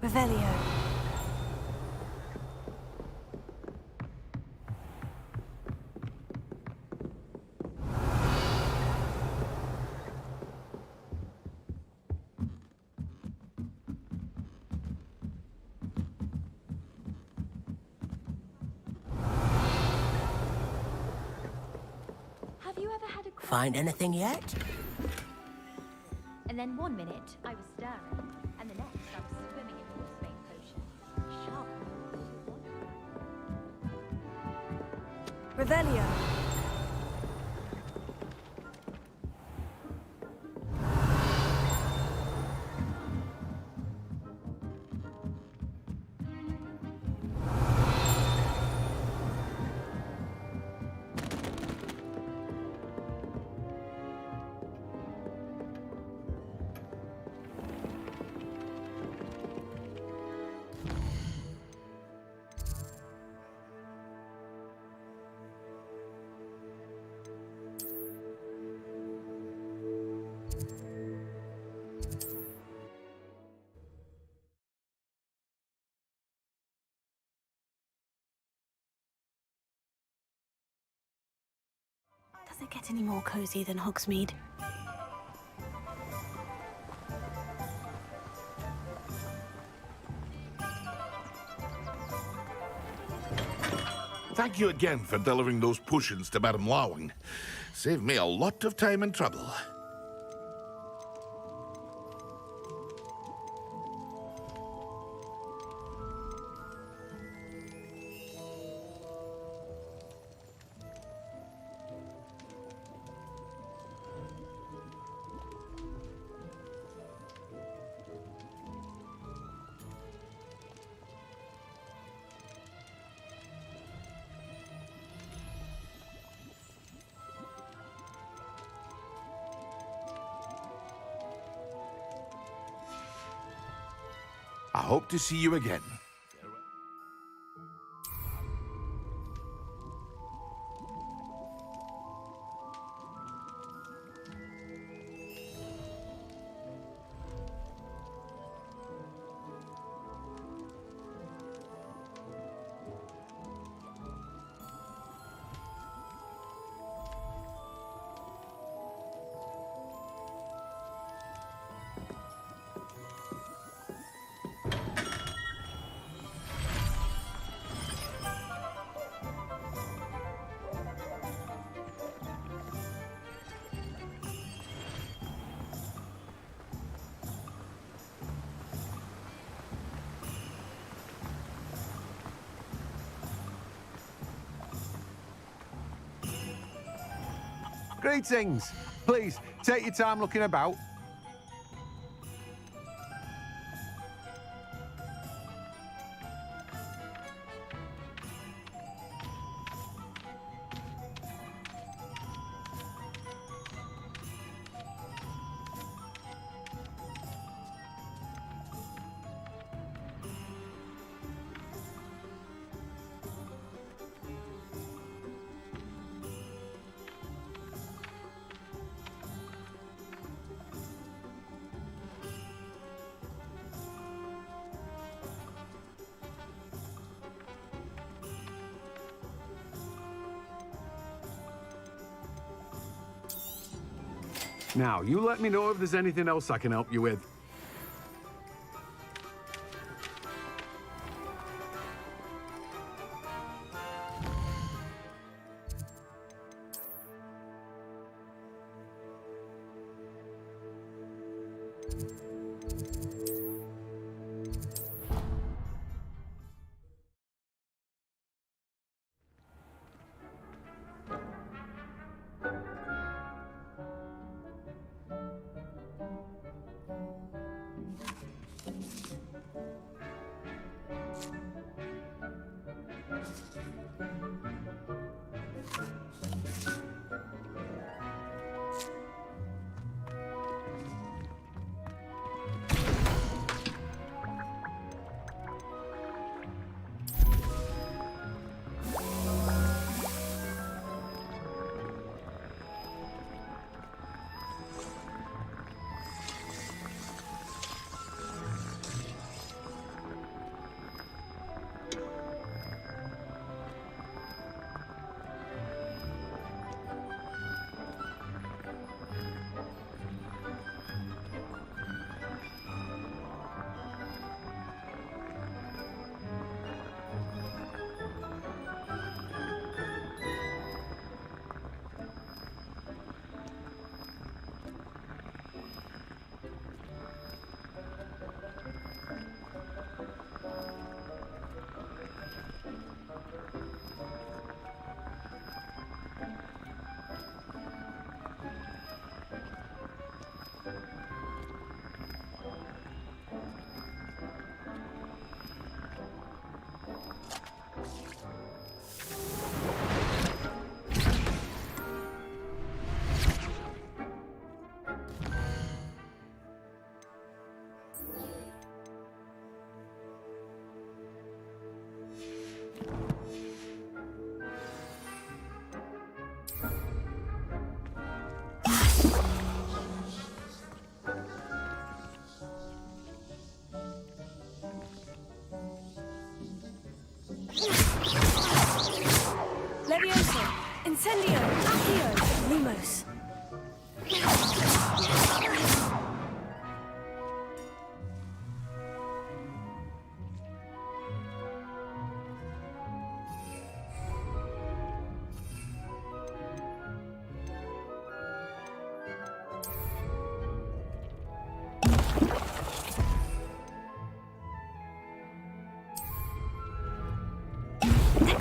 Revelio. Have you ever had a Find anything yet? And then 1 minute I was stirring, and the next I was swimming in horsevein potion. Sharp. Revelio. get any more cozy than Hogsmeade. Thank you again for delivering those potions to Madame Lawing. Saved me a lot of time and trouble. I hope to see you again. Greetings. Please, take your time looking about. Now, you let me know if there's anything else I can help you with.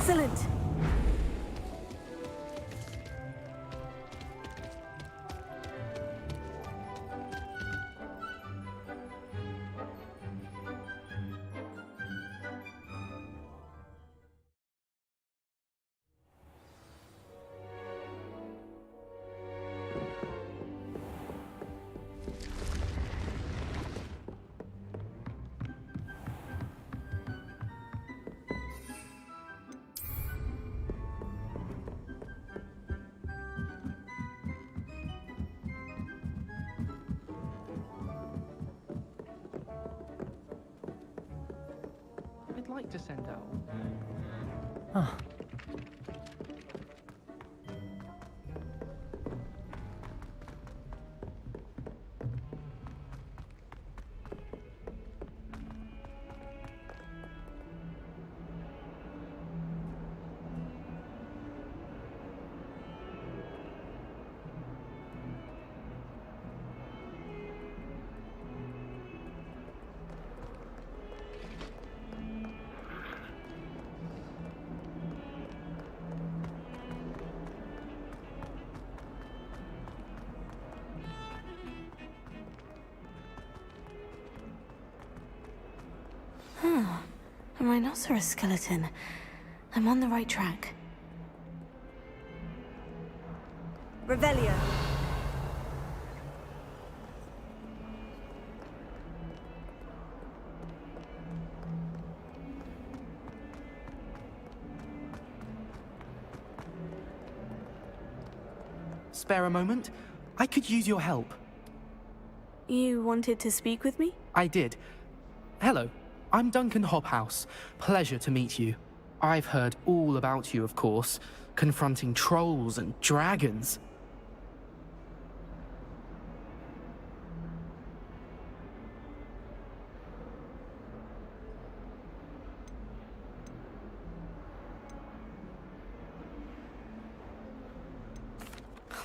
Excellent. I'd like to send out. Ah. A rhinoceros skeleton. I'm on the right track. Revelio. Spare a moment? I could use your help. You wanted to speak with me? I did. Hello, I'm Duncan Hobhouse. Pleasure to meet you. I've heard all about you, of course, confronting trolls and dragons.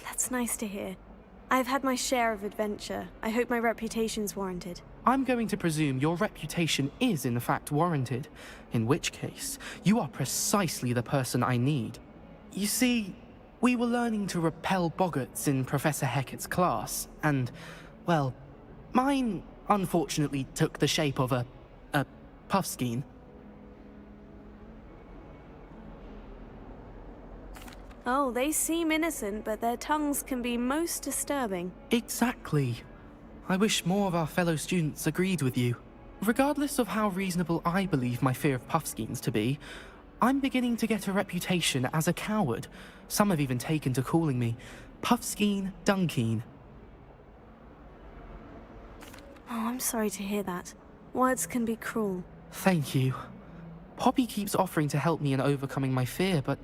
That's nice to hear. I've had my share of adventure. I hope my reputation's warranted. I'm going to presume your reputation is in fact warranted, in which case, you are precisely the person I need. You see, we were learning to repel boggarts in Professor Hecat's class, and, well, mine unfortunately took the shape of a puffskein. Oh, they seem innocent, but their tongues can be most disturbing. Exactly. I wish more of our fellow students agreed with you. Regardless of how reasonable I believe my fear of puffskeins to be, I'm beginning to get a reputation as a coward. Some have even taken to calling me Puffskein Dunkeen. Oh, I'm sorry to hear that. Words can be cruel. Thank you. Poppy keeps offering to help me in overcoming my fear, but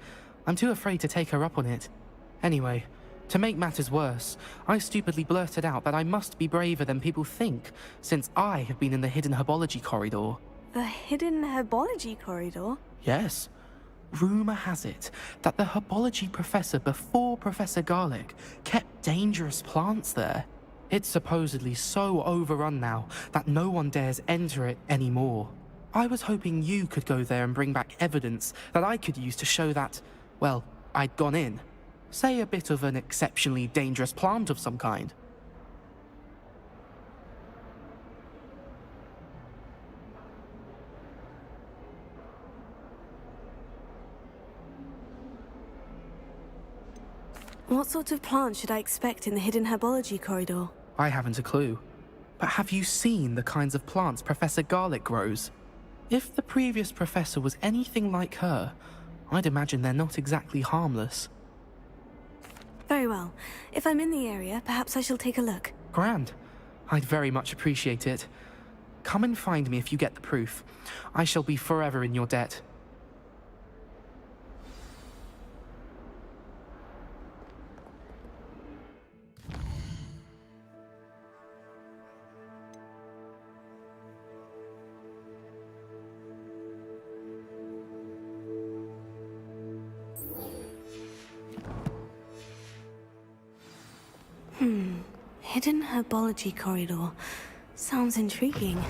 I'm too afraid to take her up on it. Anyway, to make matters worse, I stupidly blurted out that I must be braver than people think, since I have been in the hidden herbology corridor. The hidden herbology corridor? Yes. Rumour has it that the herbology professor before Professor Garlic kept dangerous plants there. It's supposedly so overrun now that no one dares enter it anymore. I was hoping you could go there and bring back evidence that I could use to show that, well, I'd gone in. Say a bit of an exceptionally dangerous plant of some kind. What sort of plant should I expect in the hidden herbology corridor? I haven't a clue. But have you seen the kinds of plants Professor Garlic grows? If the previous professor was anything like her, I'd imagine they're not exactly harmless. Very well. If I'm in the area, perhaps I shall take a look. Grand. I'd very much appreciate it. Come and find me if you get the proof. I shall be forever in your debt. Hidden herbology corridor. Sounds intriguing.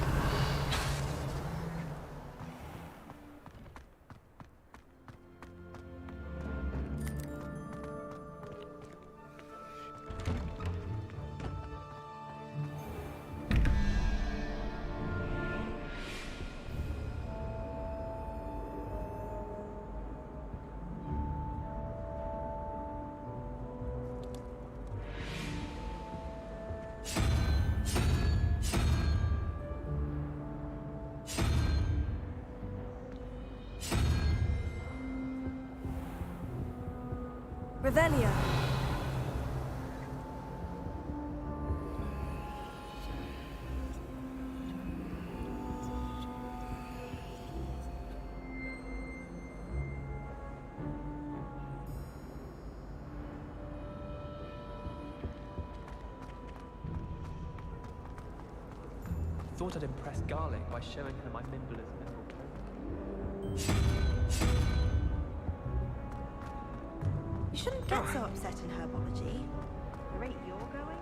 Revelio. Thought I'd impress Garlic by showing her my Mimblers emerald. You shouldn't get so upset in herbology. The rate you're going.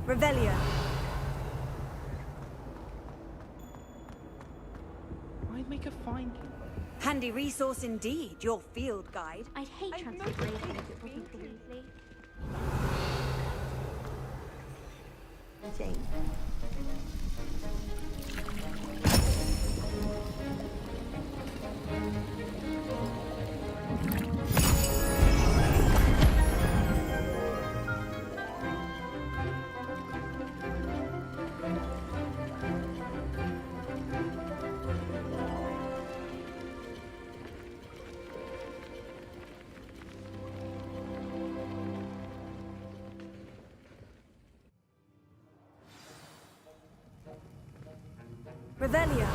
Revelio. I'd make a fine keeper. Handy resource indeed, your field guide. I'd hate transfiguration if it wasn't for Weasley. Jane. Revelio.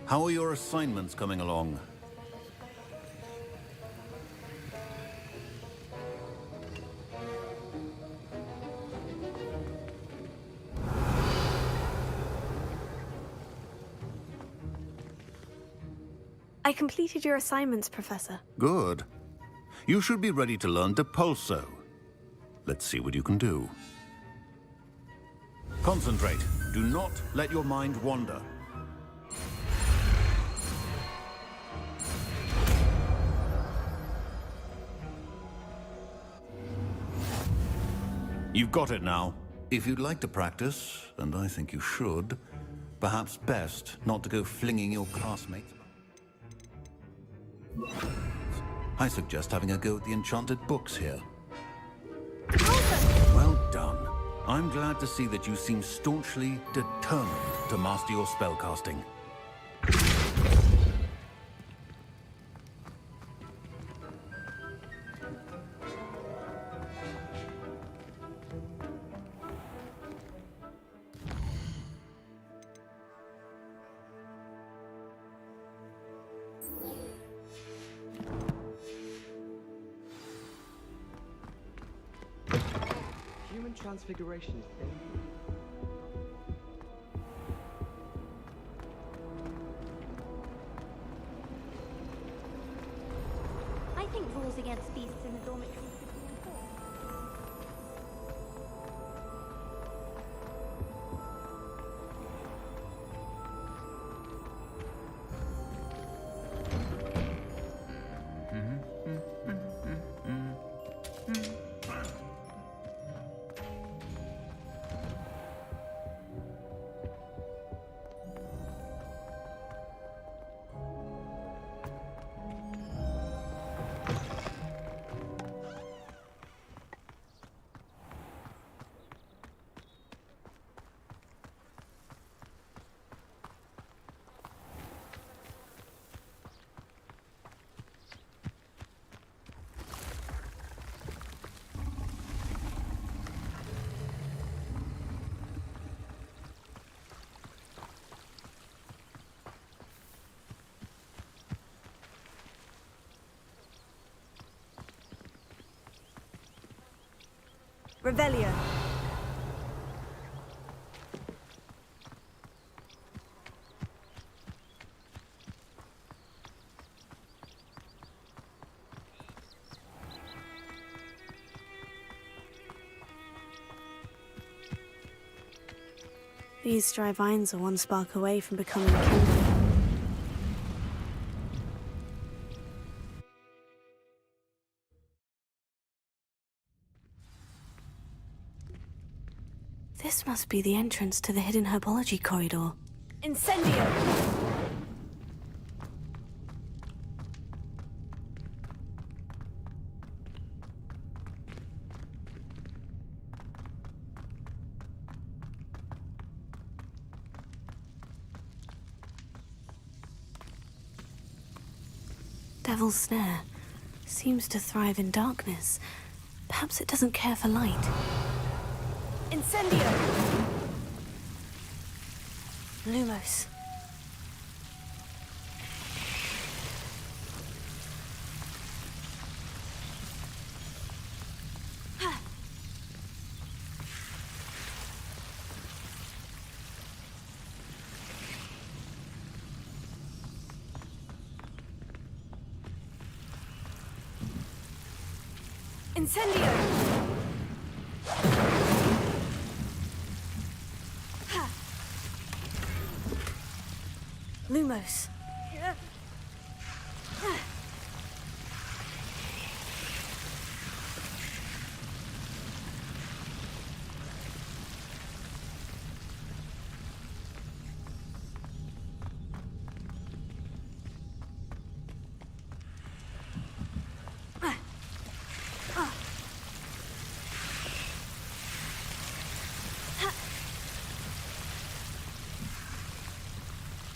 How are your assignments coming along? I completed your assignments, Professor. Good. You should be ready to learn Depulso. Let's see what you can do. Concentrate. Do not let your mind wander. You've got it now. If you'd like to practice, and I think you should, perhaps best not to go flinging your classmates. I suggest having a go at the enchanted books here. Well done. I'm glad to see that you seem staunchly determined to master your spellcasting. Human transfiguration is dangerous. I think rules against beasts in the dormitories could be enforced. Revelio. These dry vines are one spark away from becoming kindling. This must be the entrance to the hidden herbology corridor. Incendio! Devil's Snare seems to thrive in darkness. Perhaps it doesn't care for light. Incendio! Lumos. Incendio! Lumos.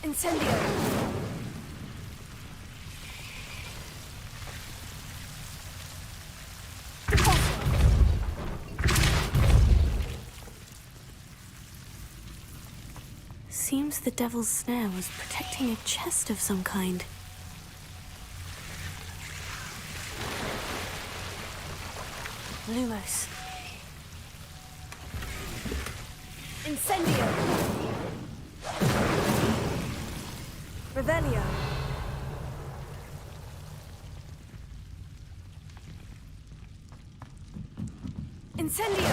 Incendio! Seems the Devil's Snare was protecting a chest of some kind. Lumos. Incendio! Revelio. Incendio.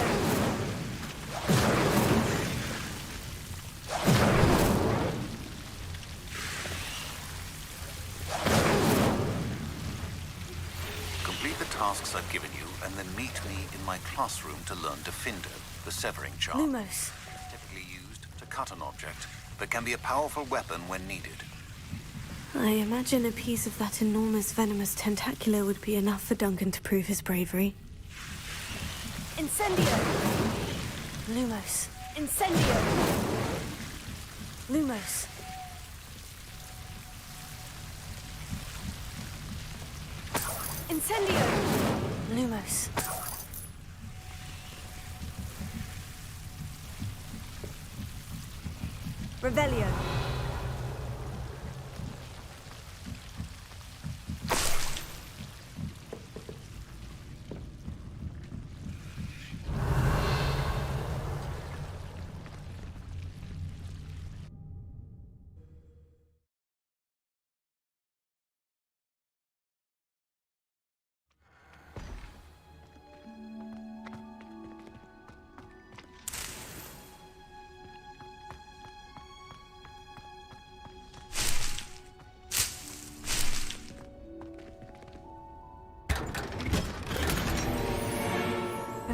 Complete the tasks I've given you, and then meet me in my classroom to learn Defender, the severing charm. Lumos. Typically used to cut an object, but can be a powerful weapon when needed. I imagine a piece of that enormous venomous tentacular would be enough for Duncan to prove his bravery. Incendio! Lumos. Incendio! Lumos. Incendio! Lumos. Revelio.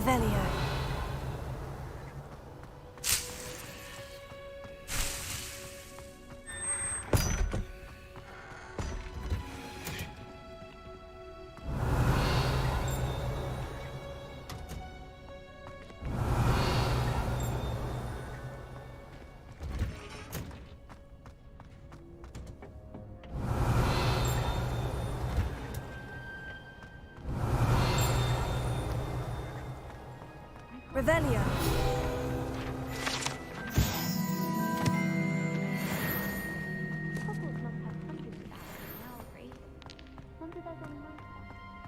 Revelio. Revelio. Hogwarts must have hundreds of hours in an owlry. Wonder there's any monks there.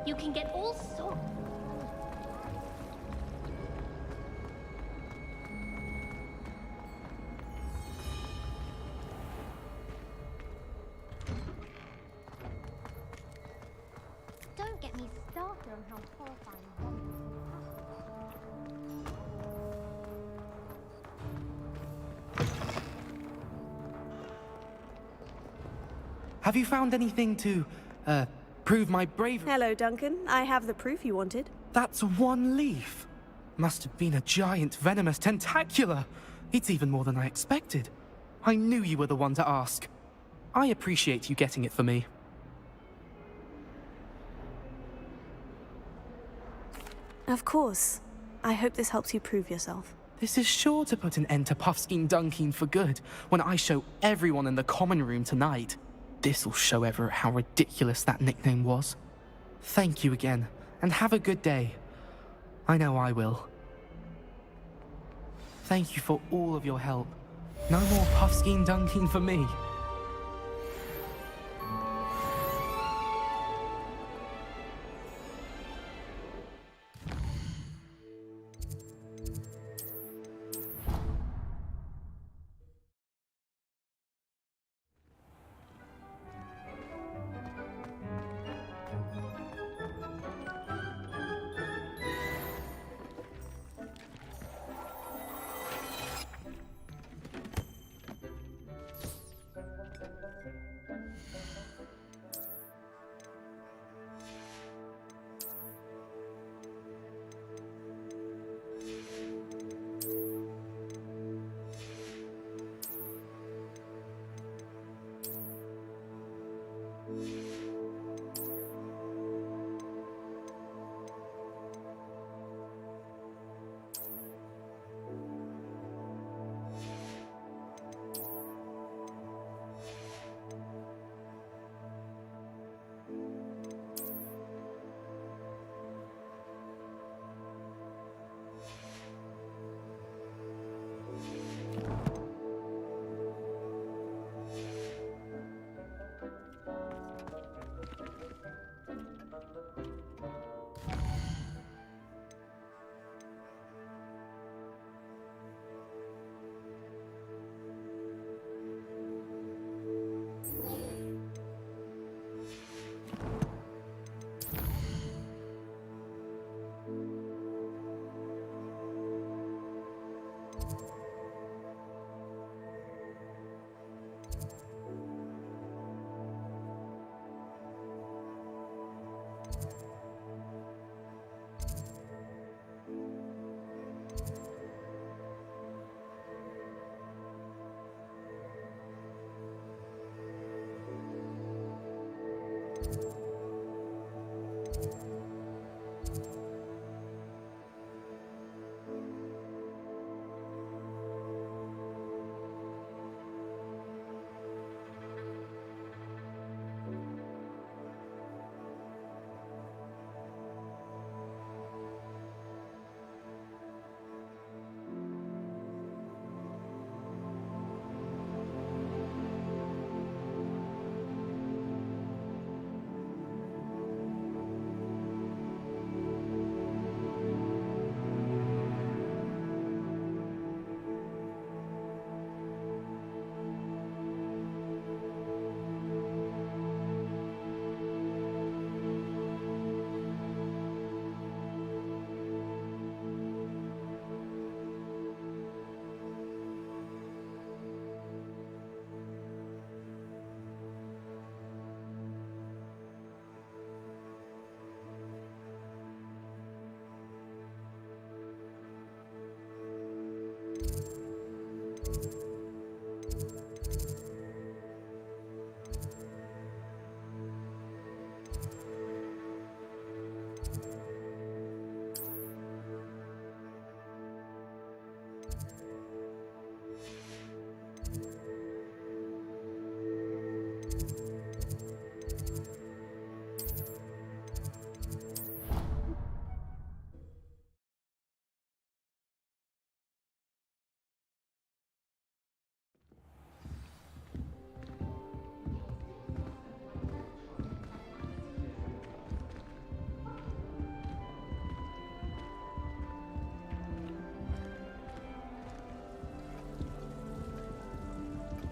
You can get all sorts. Don't get me started on how horrifying monsters Have you found anything to, prove my bravery? Hello, Duncan. I have the proof you wanted. That's one leaf. Must have been a giant venomous tentacula. It's even more than I expected. I knew you were the one to ask. I appreciate you getting it for me. Of course. I hope this helps you prove yourself. This is sure to put an end to Puffskein Dunkeen for good when I show everyone in the common room tonight. This'll show Everett how ridiculous that nickname was. Thank you again, and have a good day. I know I will. Thank you for all of your help. No more Puffskein Dunkeen for me.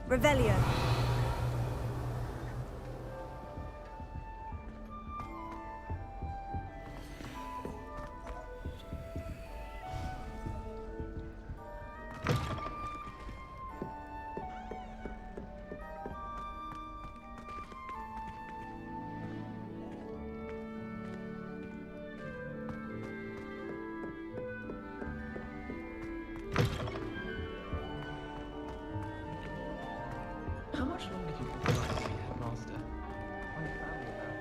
Revelio. How much longer do you think you'll like to be headmaster? My family about.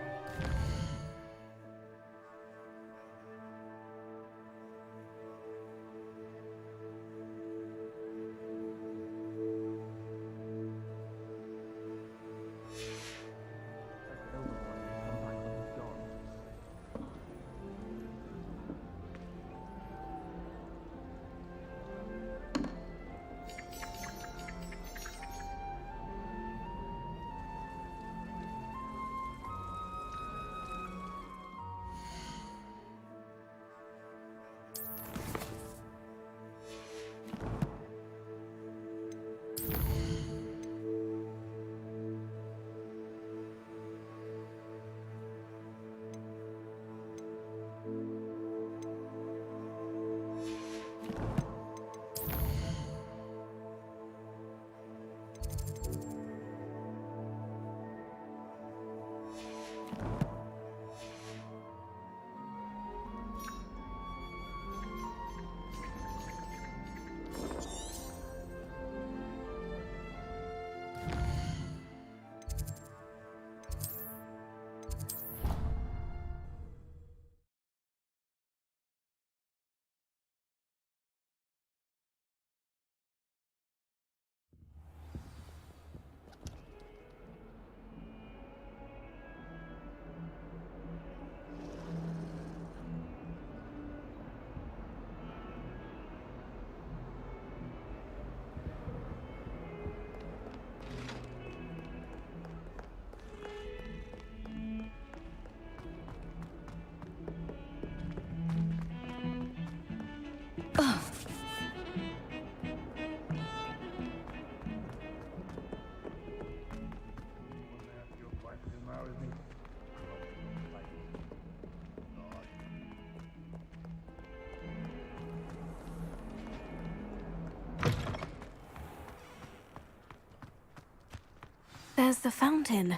There's the fountain.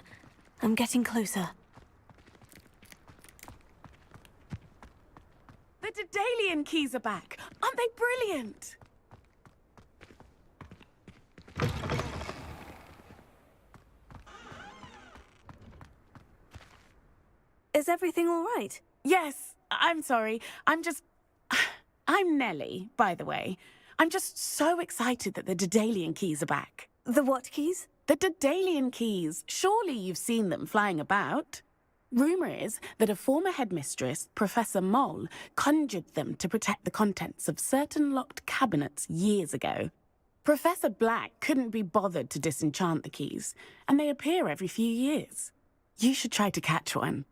I'm getting closer. The Daedalian keys are back. Aren't they brilliant? Is everything all right? Yes, I'm sorry. I'm Nellie, by the way. I'm just so excited that the Daedalian keys are back. The what keys? The Daedalian keys. Surely you've seen them flying about. Rumour is that a former headmistress, Professor Moll, conjured them to protect the contents of certain locked cabinets years ago. Professor Black couldn't be bothered to disenchant the keys, and they appear every few years. You should try to catch one.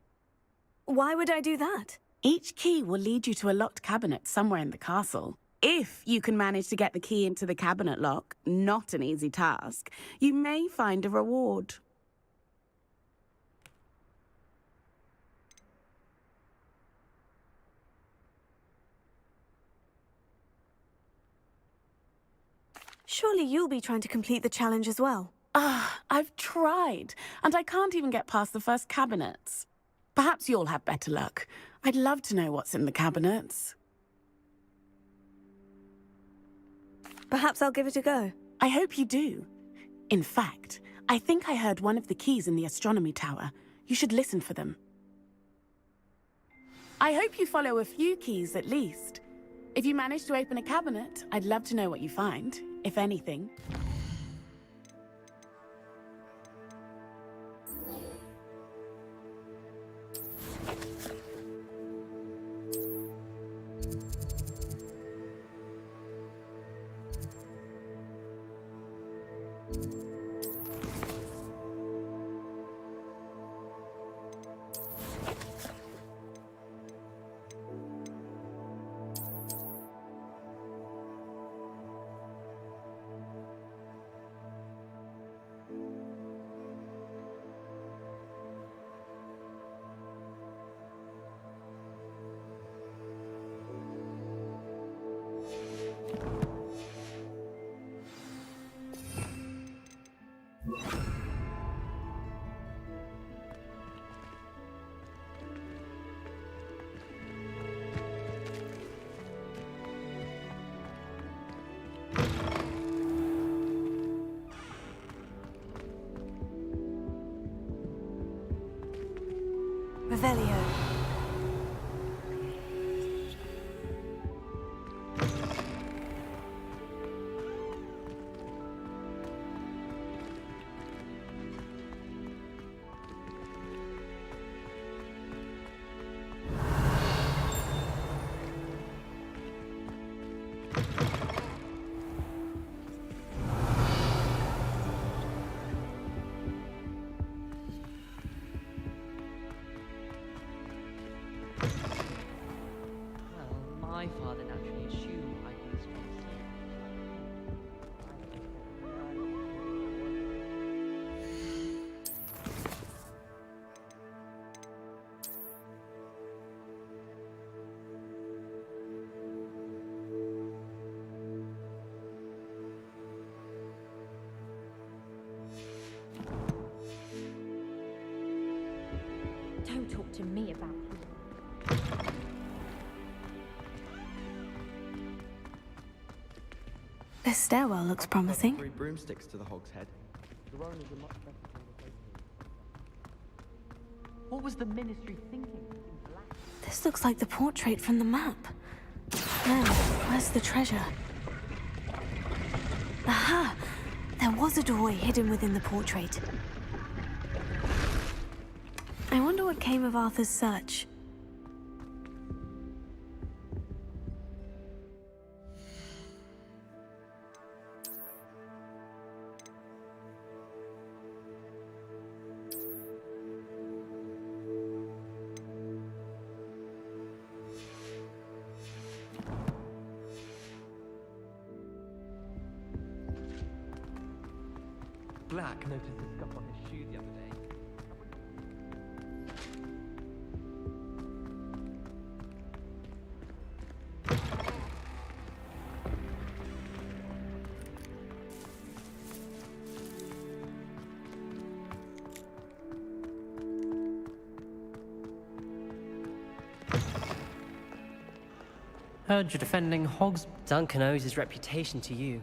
Why would I do that? Each key will lead you to a locked cabinet somewhere in the castle. If you can manage to get the key into the cabinet lock, not an easy task, you may find a reward. Surely you'll be trying to complete the challenge as well. I've tried, and I can't even get past the first cabinets. Perhaps you'll have better luck. I'd love to know what's in the cabinets. Perhaps I'll give it a go. I hope you do. In fact, I think I heard one of the keys in the astronomy tower. You should listen for them. I hope you follow a few keys at least. If you manage to open a cabinet, I'd love to know what you find, if anything. Revelio. My father naturally assumed I'd be as strong as Don't talk to me about him. This stairwell looks promising. 3 broomsticks to the Hog's Head. What was the Ministry thinking? This looks like the portrait from the map. No, where's the treasure? Aha! There was a doorway hidden within the portrait. I wonder what came of Arthur's search. Black noticed a scuff on his shoe the other day. Heard you're defending Hogs. Duncan owes his reputation to you.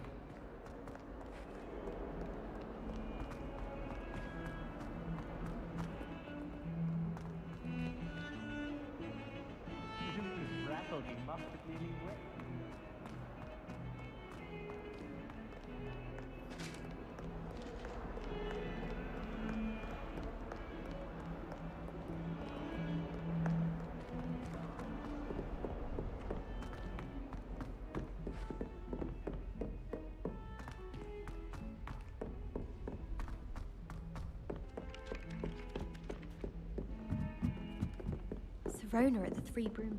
Rona at the Three Broom.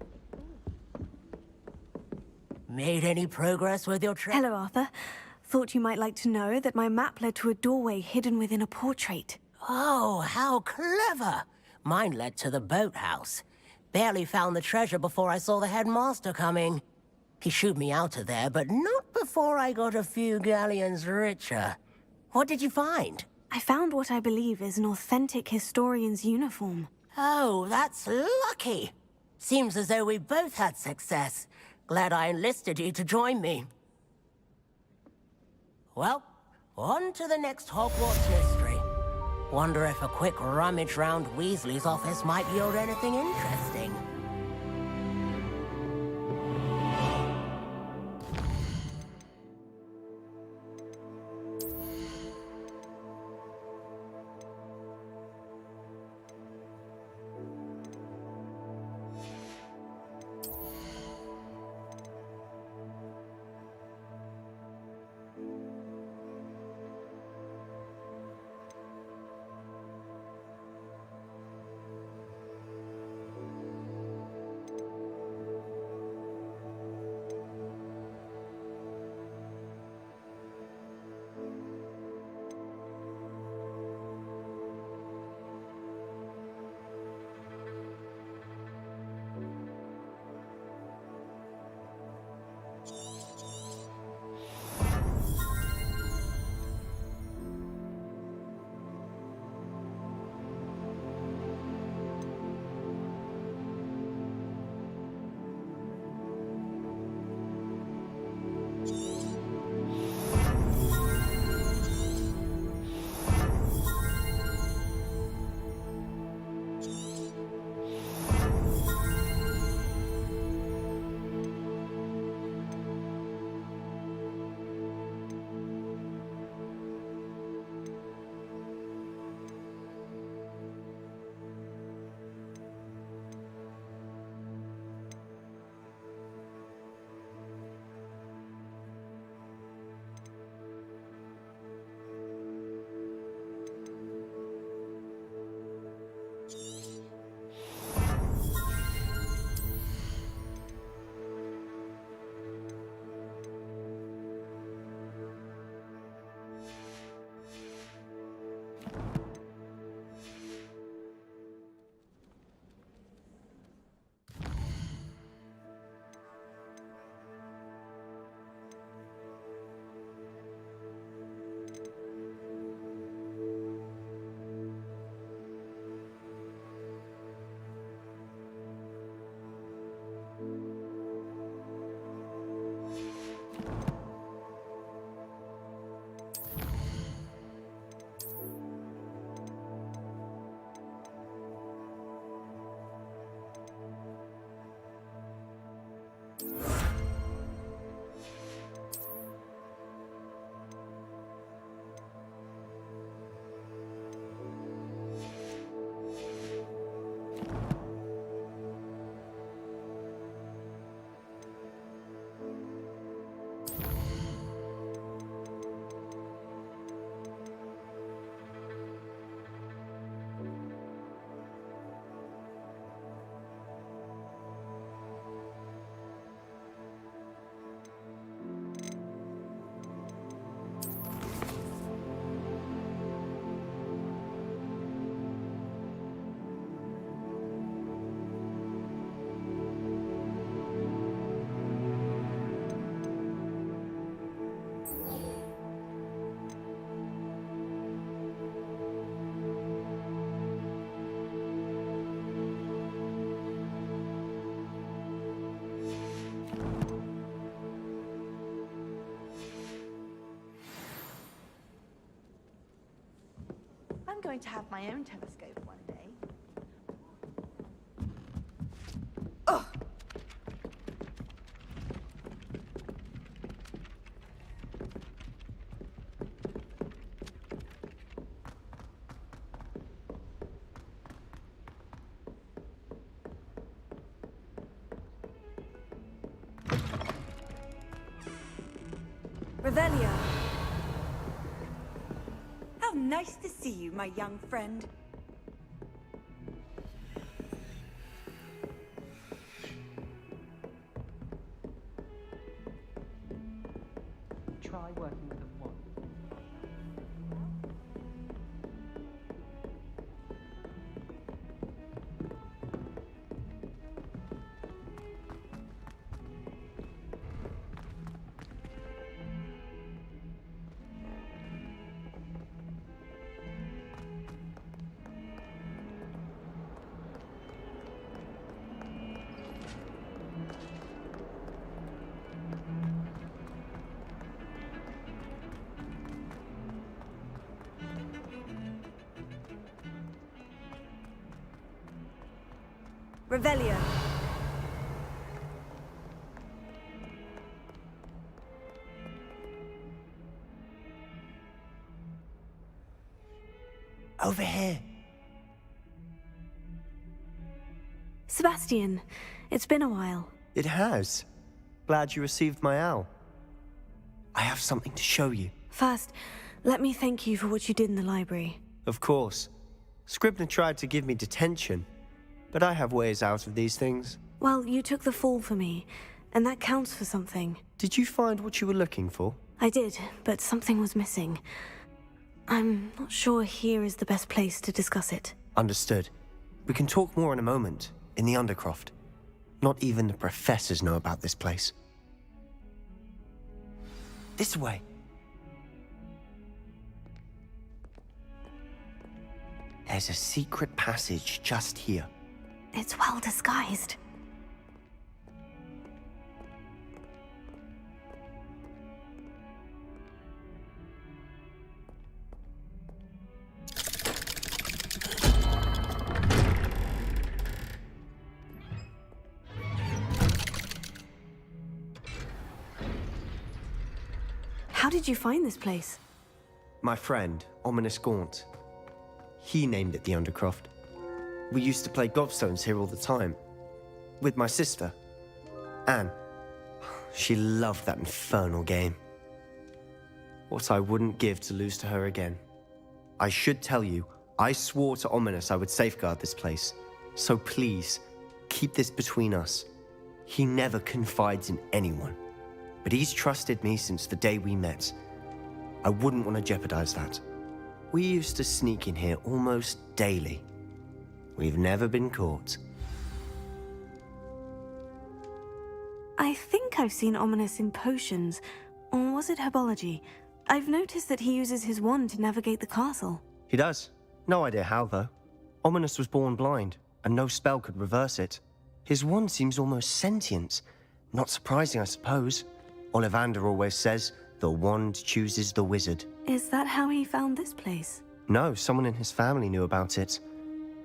Made any progress with your trip? Hello, Arthur. Thought you might like to know that my map led to a doorway hidden within a portrait. Oh, how clever! Mine led to the boathouse. Barely found the treasure before I saw the headmaster coming. He shooed me out of there, but not before I got a few galleons richer. What did you find? I found what I believe is an authentic historian's uniform. Oh, that's lucky. Seems as though we both had success. Glad I enlisted you to join me. Well, on to the next Hogwarts mystery. Wonder if a quick rummage round Weasley's office might yield anything interesting. I'm going to have my own telescope one day. Oh! Revelio. How nice to see you, my young friend. Try working with a wand. Revelio. Over here. Sebastian, it's been a while. It has. Glad you received my owl. I have something to show you. First, let me thank you for what you did in the library. Of course. Scribner tried to give me detention, but I have ways out of these things. Well, you took the fall for me, and that counts for something. Did you find what you were looking for? I did, but something was missing. I'm not sure here is the best place to discuss it. Understood. We can talk more in a moment, in the Undercroft. Not even the professors know about this place. This way. There's a secret passage just here. It's well disguised. How did you find this place? My friend, Ominous Gaunt. He named it the Undercroft. We used to play gobstones here all the time. With my sister, Anne. She loved that infernal game. What I wouldn't give to lose to her again. I should tell you, I swore to Ominous I would safeguard this place. So please, keep this between us. He never confides in anyone. But he's trusted me since the day we met. I wouldn't want to jeopardize that. We used to sneak in here almost daily. We've never been caught. I think I've seen Ominous in potions, or was it herbology? I've noticed that he uses his wand to navigate the castle. He does. No idea how, though. Ominous was born blind, and no spell could reverse it. His wand seems almost sentient. Not surprising, I suppose. Ollivander always says, the wand chooses the wizard. Is that how he found this place? No, someone in his family knew about it.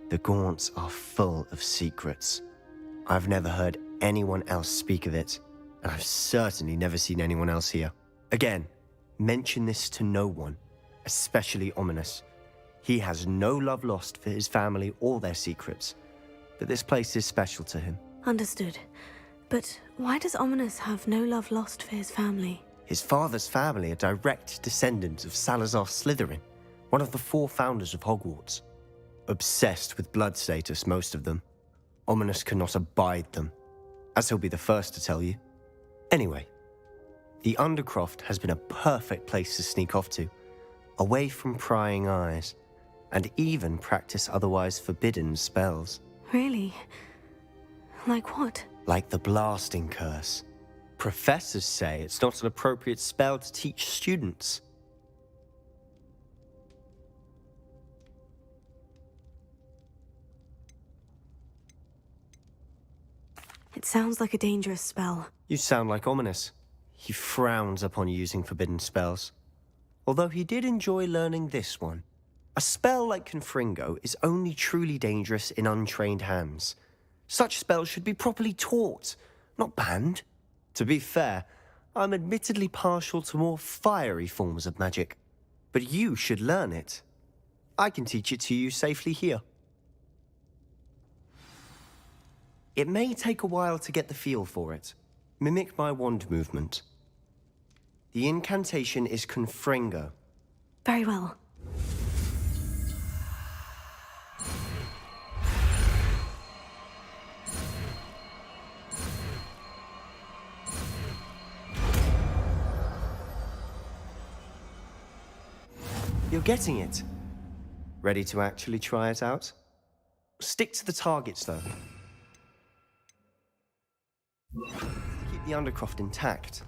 The Gaunts are full of secrets. I've never heard anyone else speak of it, and I've certainly never seen anyone else here. Again, mention this to no one, especially Ominous. He has no love lost for his family or their secrets, but this place is special to him. Understood. But why does Ominous have no love lost for his family? His father's family are direct descendants of Salazar Slytherin, one of the 4 founders of Hogwarts. Obsessed with blood status, most of them. Ominous cannot abide them, as he'll be the first to tell you. Anyway, the Undercroft has been a perfect place to sneak off to, away from prying eyes, and even practice otherwise forbidden spells. Really? Like what? Like the blasting curse. Professors say it's not an appropriate spell to teach students. It sounds like a dangerous spell. You sound like Ominous. He frowns upon using forbidden spells. Although he did enjoy learning this one. A spell like Confringo is only truly dangerous in untrained hands. Such spells should be properly taught, not banned. To be fair, I'm admittedly partial to more fiery forms of magic, but you should learn it. I can teach it to you safely here. It may take a while to get the feel for it. Mimic my wand movement. The incantation is Confringo. Very well. You're getting it. Ready to actually try it out? Stick to the targets, though. Keep the Undercroft intact.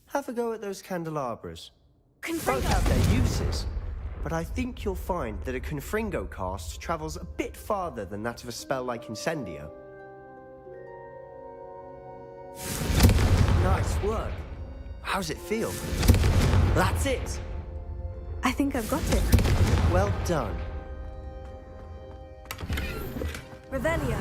Have a go at those candelabras. Both have their uses, but I think you'll find that a Confringo cast travels a bit farther than that of a spell like Incendio. Nice work. How's it feel? That's it! I think I've got it. Well done. Revelio.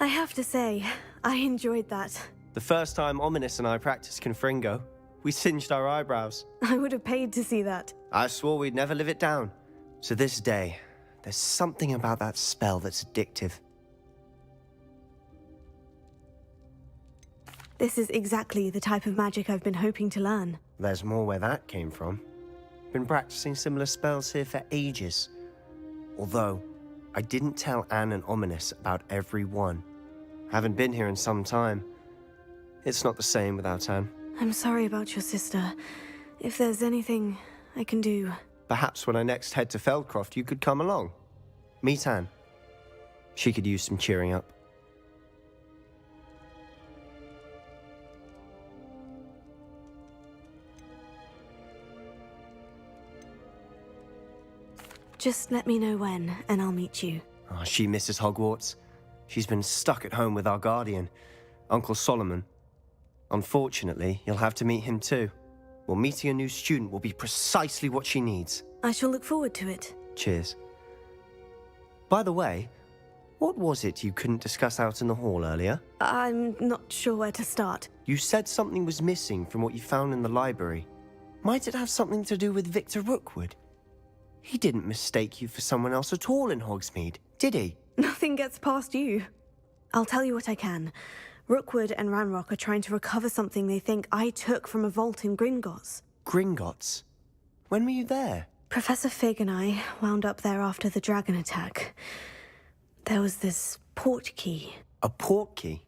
I have to say, I enjoyed that. The first time Ominous and I practiced Confringo, we singed our eyebrows. I would have paid to see that. I swore we'd never live it down. To this day, there's something about that spell that's addictive. This is exactly the type of magic I've been hoping to learn. There's more where that came from. Been practicing similar spells here for ages. Although, I didn't tell Anne and Ominous about every one. Haven't been here in some time. It's not the same without Anne. I'm sorry about your sister. If there's anything I can do... Perhaps when I next head to Feldcroft, you could come along. Meet Anne. She could use some cheering up. Just let me know when, and I'll meet you. Oh, she misses Hogwarts. She's been stuck at home with our guardian, Uncle Solomon. Unfortunately, you'll have to meet him too. Well, meeting a new student will be precisely what she needs. I shall look forward to it. Cheers. By the way, what was it you couldn't discuss out in the hall earlier? I'm not sure where to start. You said something was missing from what you found in the library. Might it have something to do with Victor Rookwood? He didn't mistake you for someone else at all in Hogsmeade, did he? Nothing gets past you. I'll tell you what I can. Rookwood and Ranrock are trying to recover something they think I took from a vault in Gringotts. Gringotts? When were you there? Professor Fig and I wound up there after the dragon attack. There was this port key. A port key?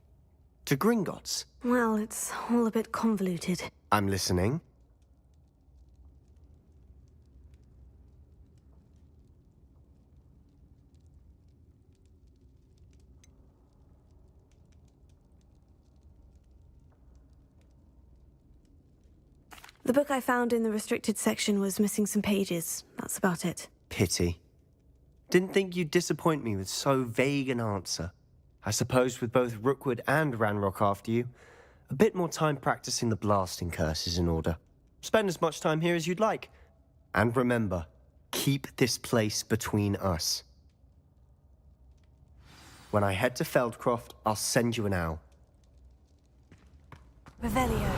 To Gringotts? Well, it's all a bit convoluted. I'm listening. The book I found in the restricted section was missing some pages. That's about it. Pity. Didn't think you'd disappoint me with so vague an answer. I suppose with both Rookwood and Ranrock after you, a bit more time practicing the blasting curse is in order. Spend as much time here as you'd like. And remember, keep this place between us. When I head to Feldcroft, I'll send you an owl. Revelio.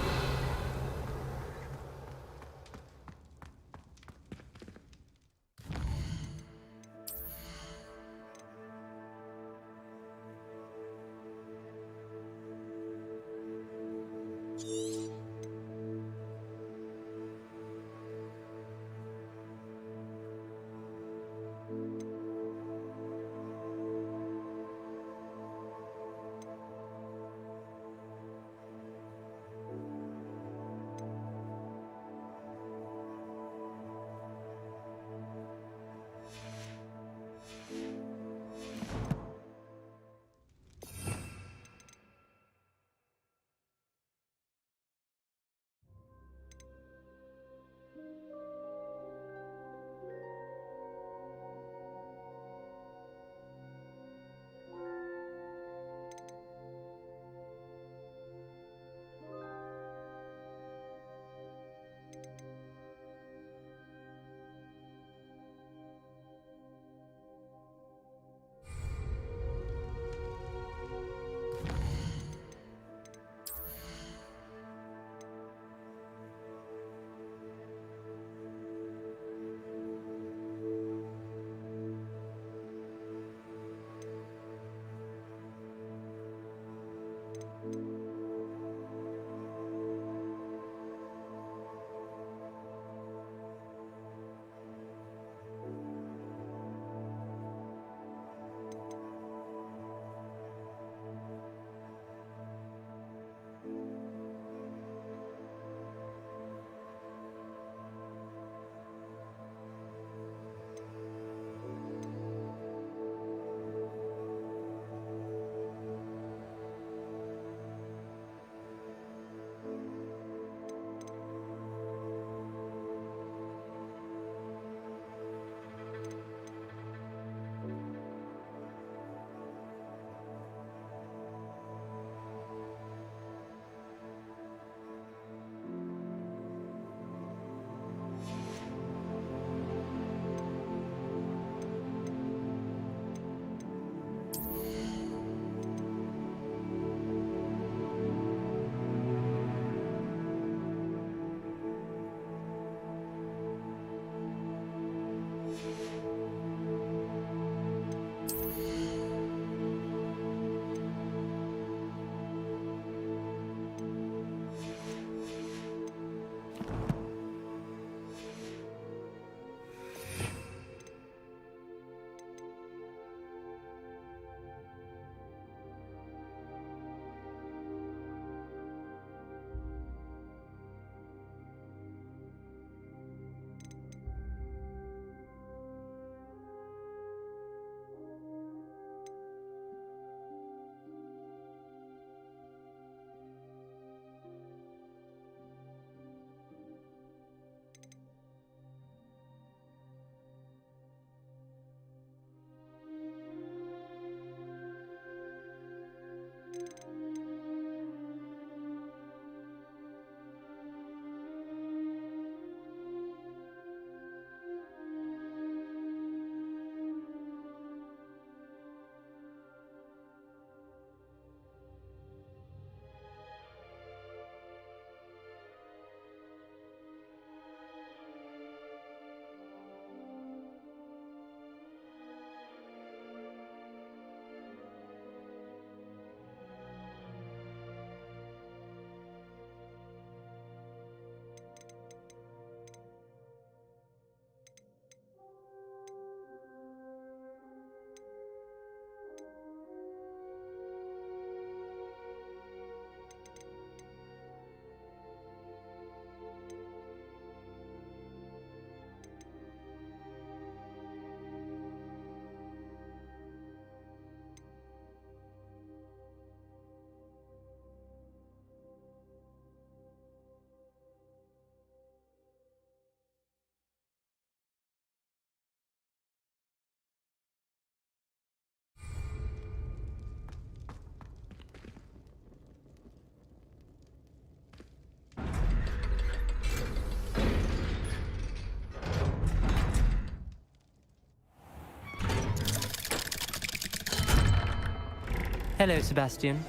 Hello, Sebastian.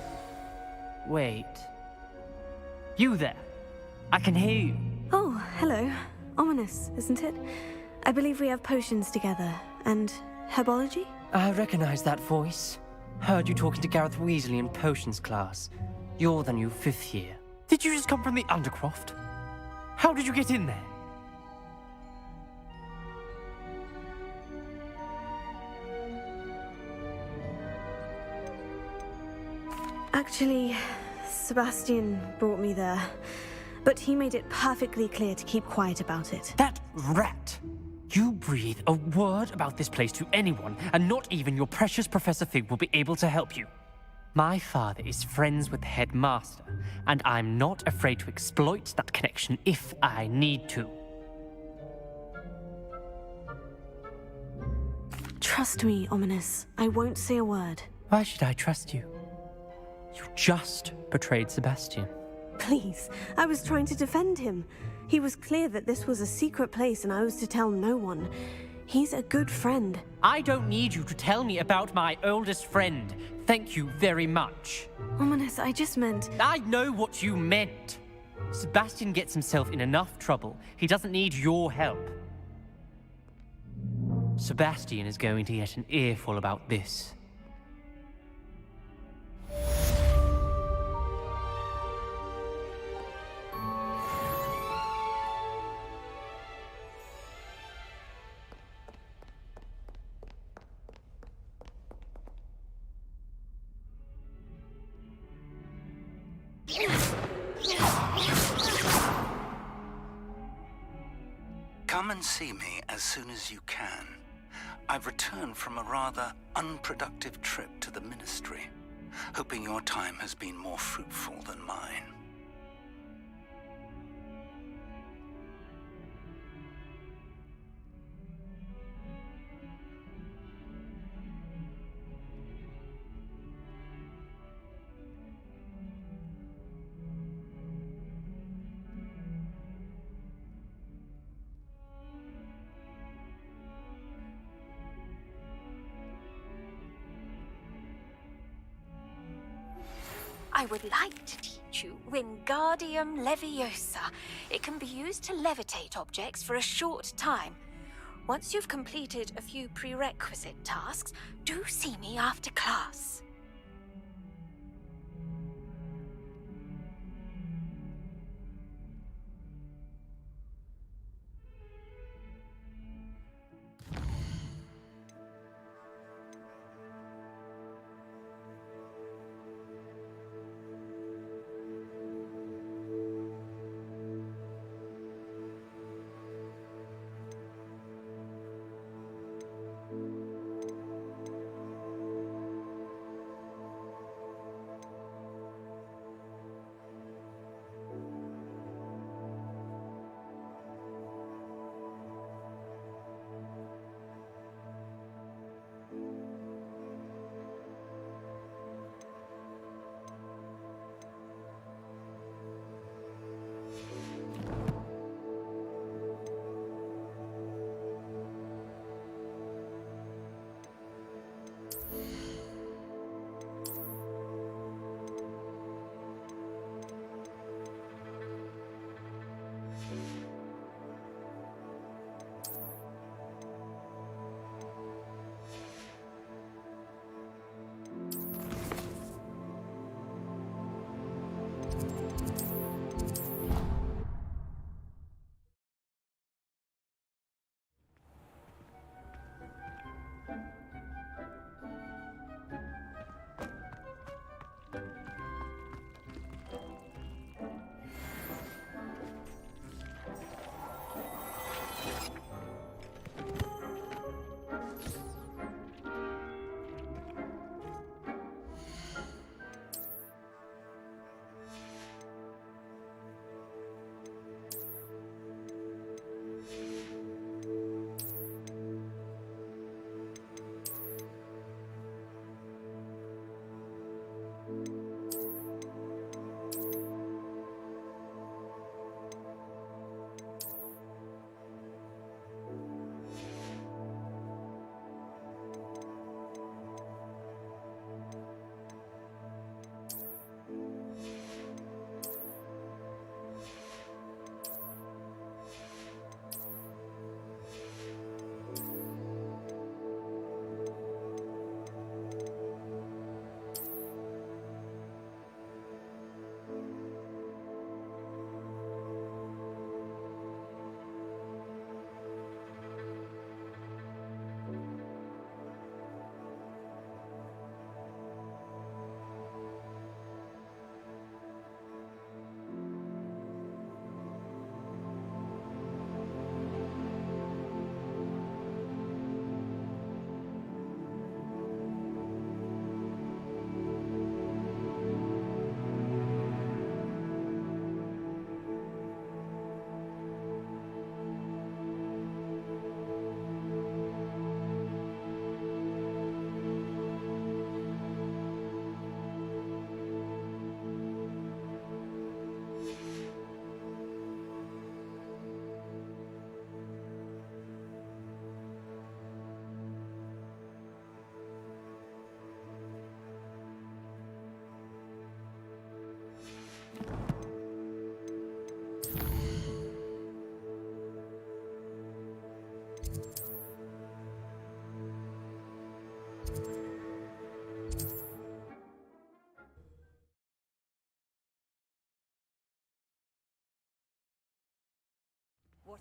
Wait. You there? I can hear you. Oh, hello. Ominous, isn't it? I believe we have potions together. And herbology? I recognize that voice. Heard you talking to Gareth Weasley in potions class. You're the new 5th year. Did you just come from the Undercroft? How did you get in there? Actually, Sebastian brought me there. But he made it perfectly clear to keep quiet about it. That rat! You breathe a word about this place to anyone, and not even your precious Professor Fig will be able to help you. My father is friends with the headmaster, and I'm not afraid to exploit that connection if I need to. Trust me, Ominous. I won't say a word. Why should I trust you? You just betrayed Sebastian. Please, I was trying to defend him. He was clear that this was a secret place and I was to tell no one. He's a good friend. I don't need you to tell me about my oldest friend. Thank you very much. Ominous, I just meant... I know what you meant. Sebastian gets himself in enough trouble. He doesn't need your help. Sebastian is going to get an earful about this. Come and see me as soon as you can. I've returned from a rather unproductive trip to the Ministry, hoping your time has been more fruitful than mine. I would like to teach you Wingardium Leviosa. It can be used to levitate objects for a short time. Once you've completed a few prerequisite tasks, do see me after class.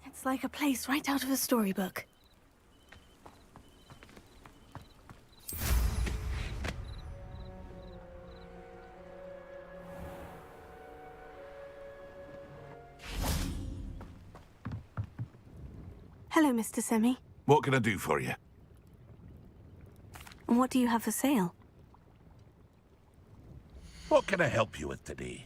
It's like a place right out of a storybook. Hello, Mr. Semi. What can I do for you? And what do you have for sale? What can I help you with today?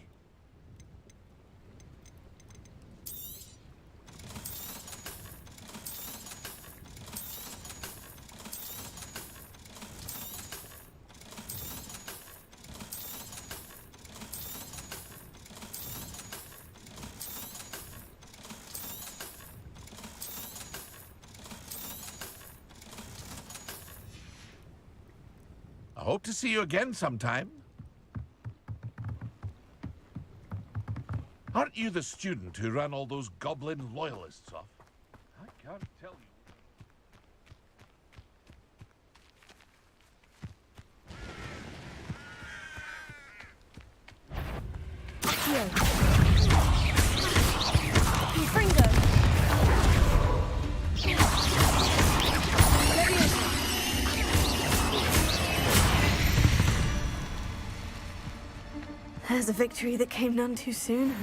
I hope to see you again sometime. Aren't you the student who ran all those goblin loyalists off? I can't tell you. There's a victory that came none too soon.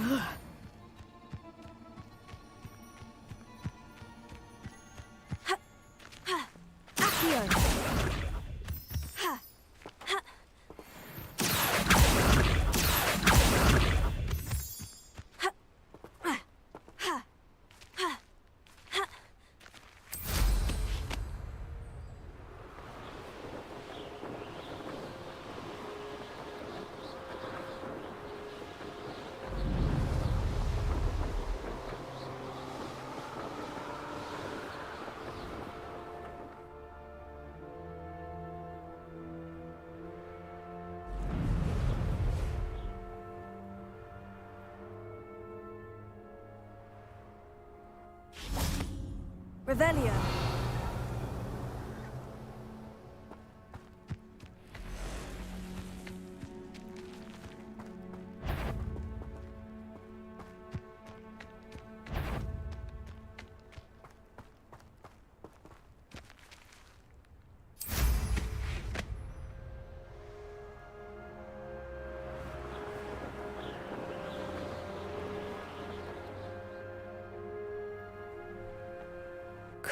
Revelio.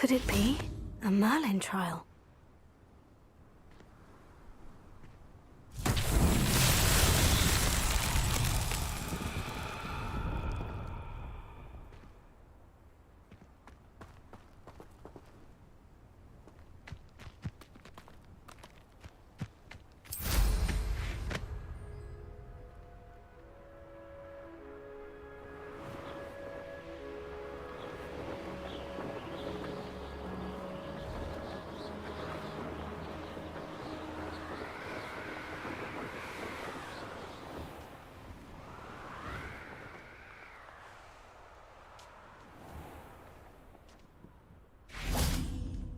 Could it be a Merlin trial?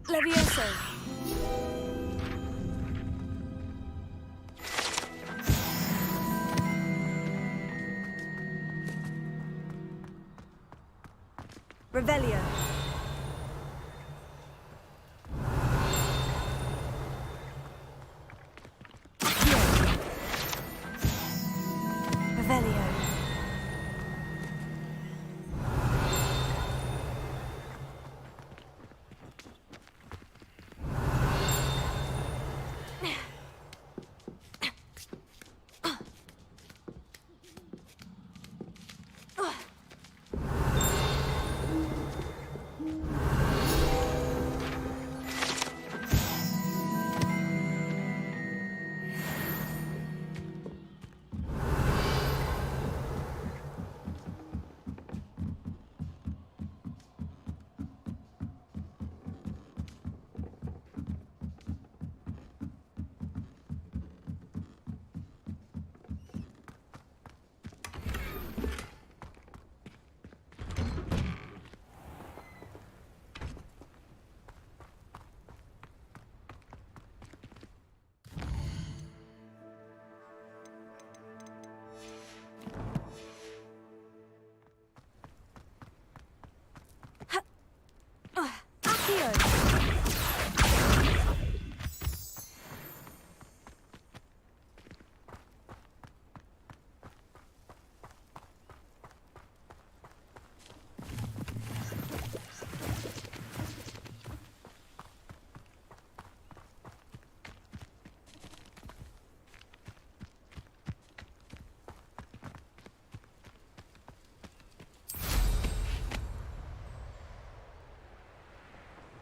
Levioso. Revelio. Revelio.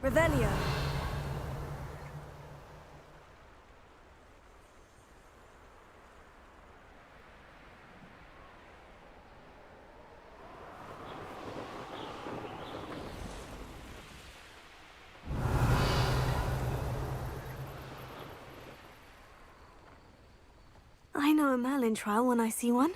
Revelio. I know a Merlin trial when I see one.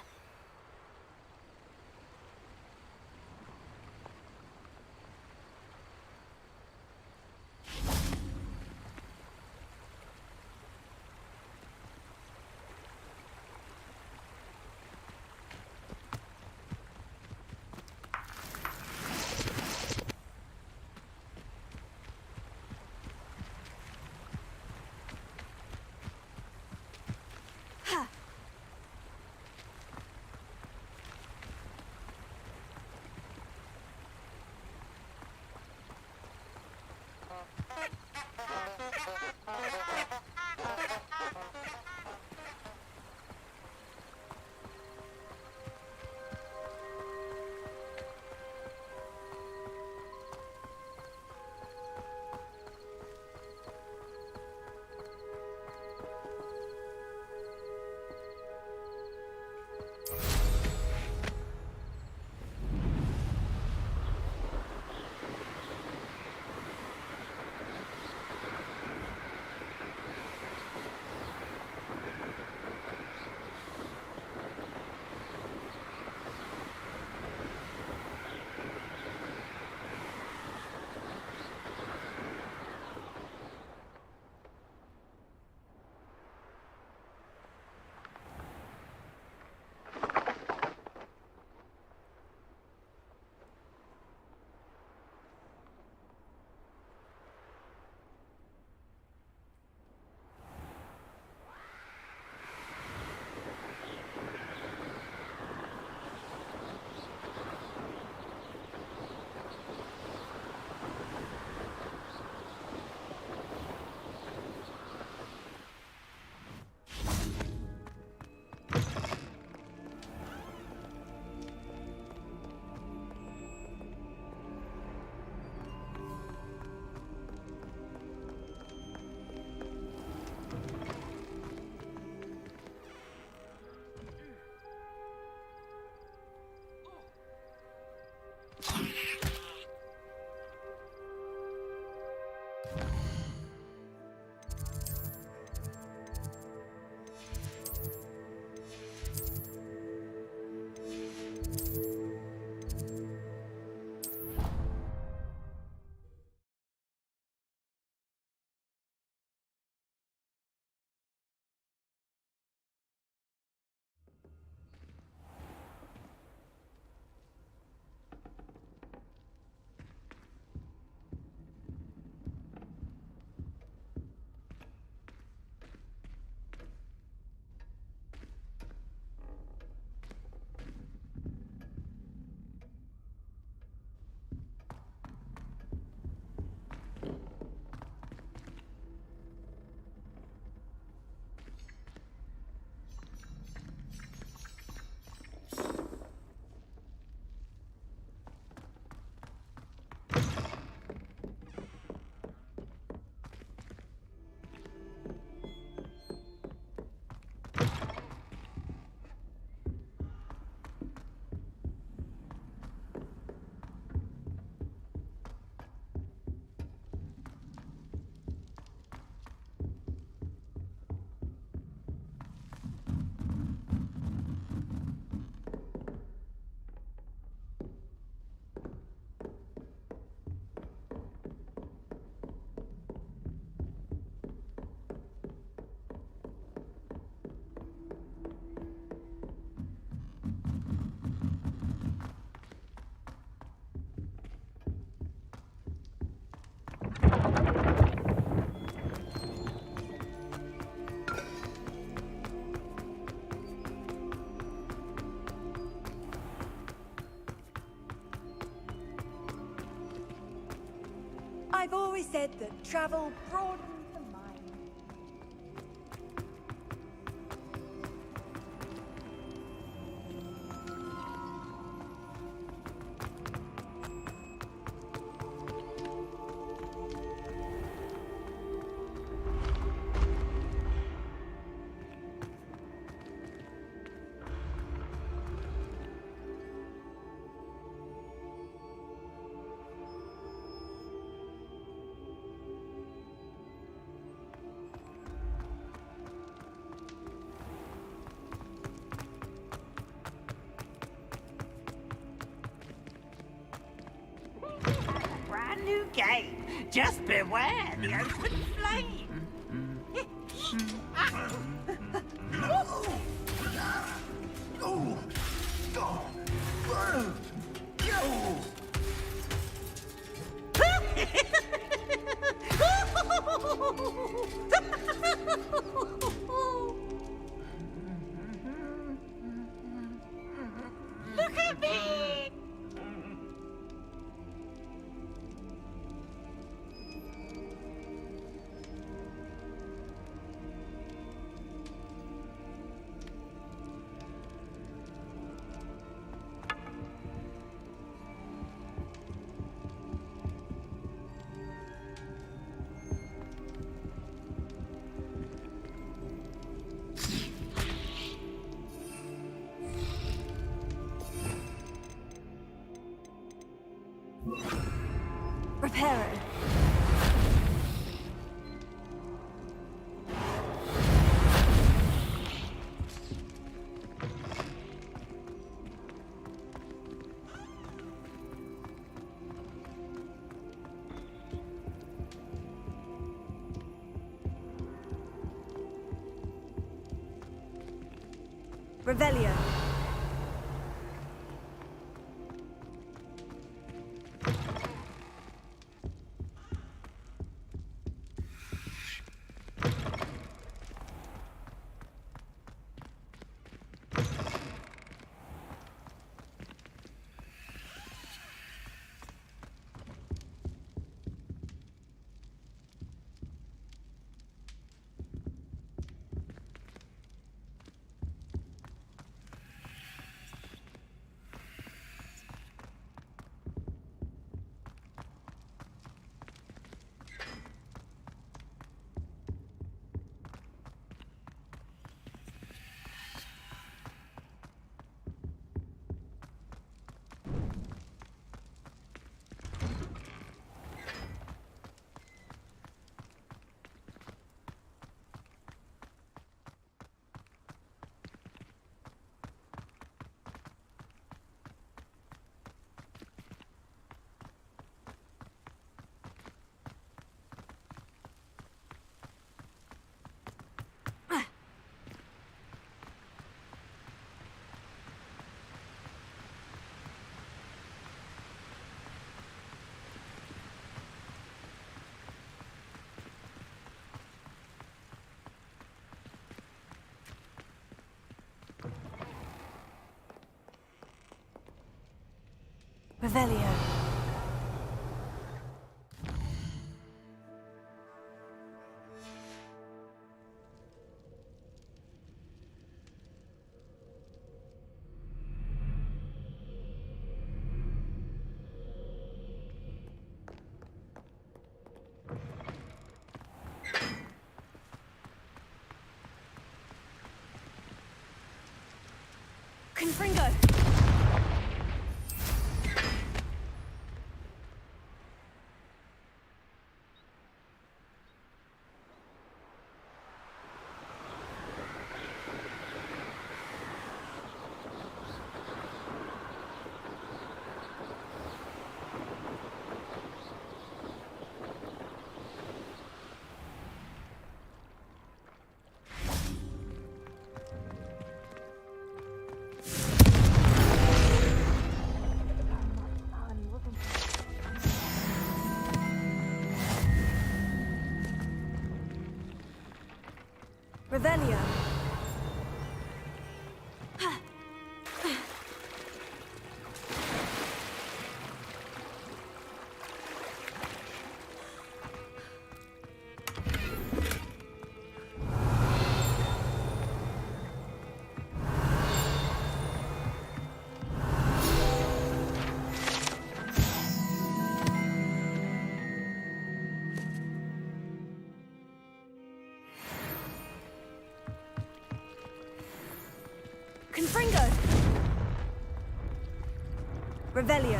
I've always said that travel broadens the mind. brand new game. Just beware the open flame. Look at me! Reparo. Revelio. Revelio. Confringo. Revelio. Confringo. Revelio.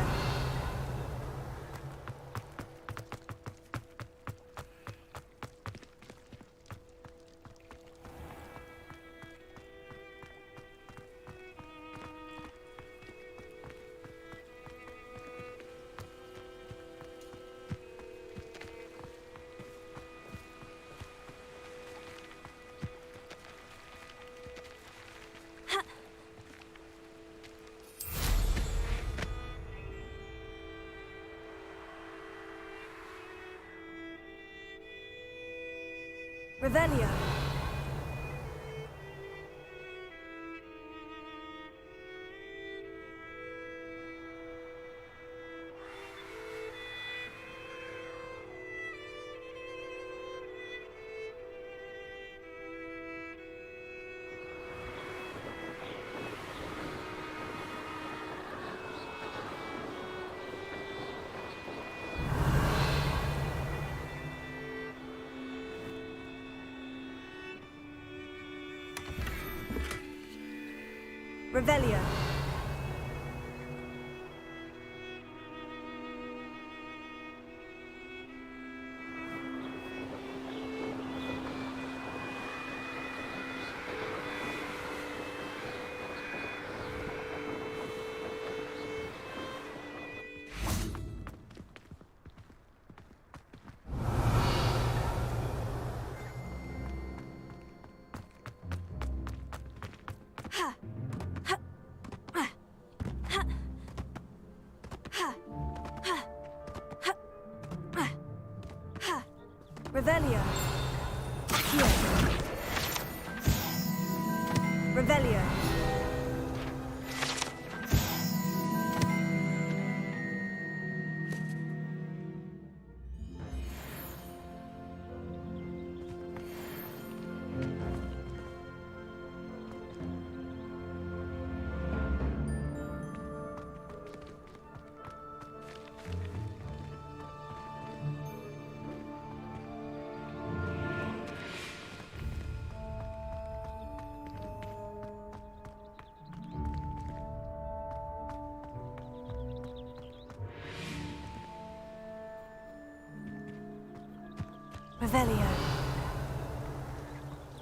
Revelio. Revelio. Ha! Revelio. Accio. Revelio. Revelio.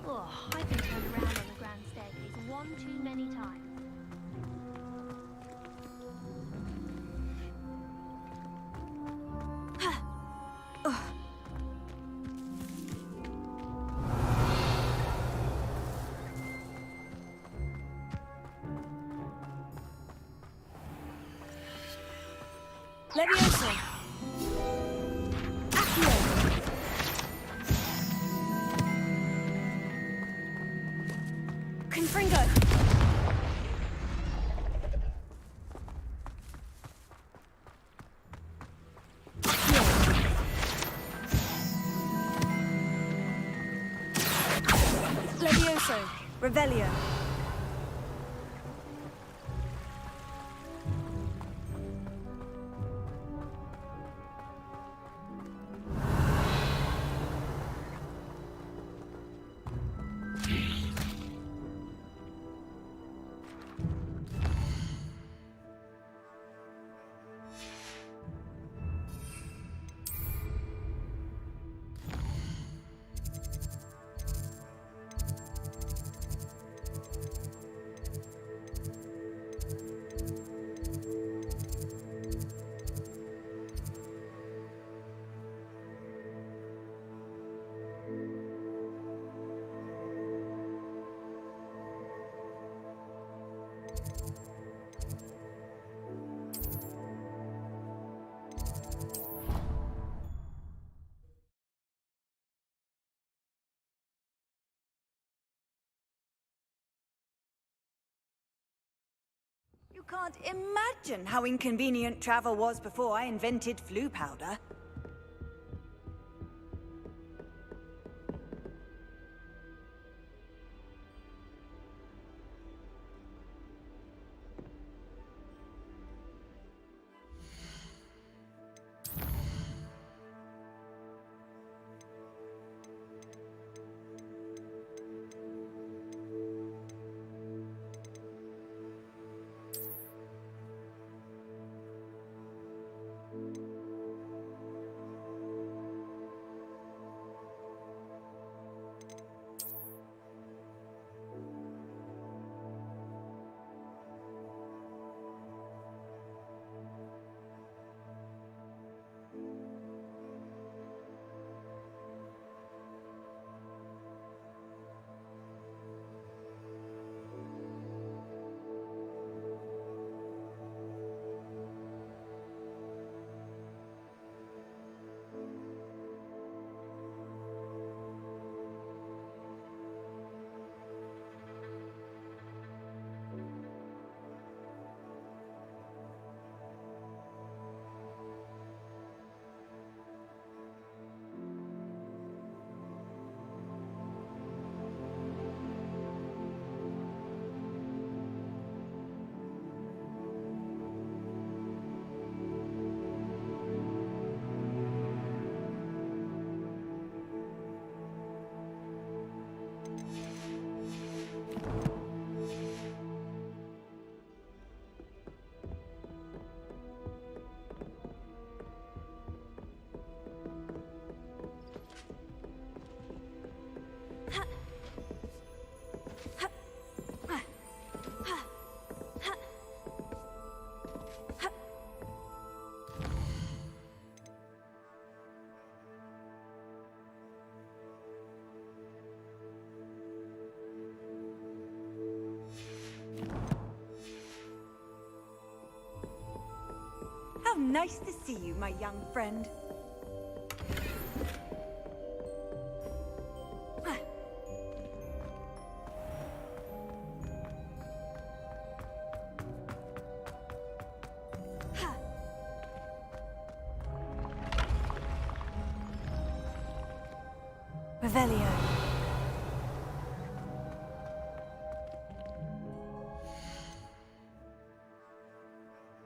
Oh, I've been turned around on the grand staircase one too many times. Levioso. Accio. Confringo. Levioso. Revelio. You can't imagine how inconvenient travel was before I invented flu powder. Nice to see you, my young friend. Revelio.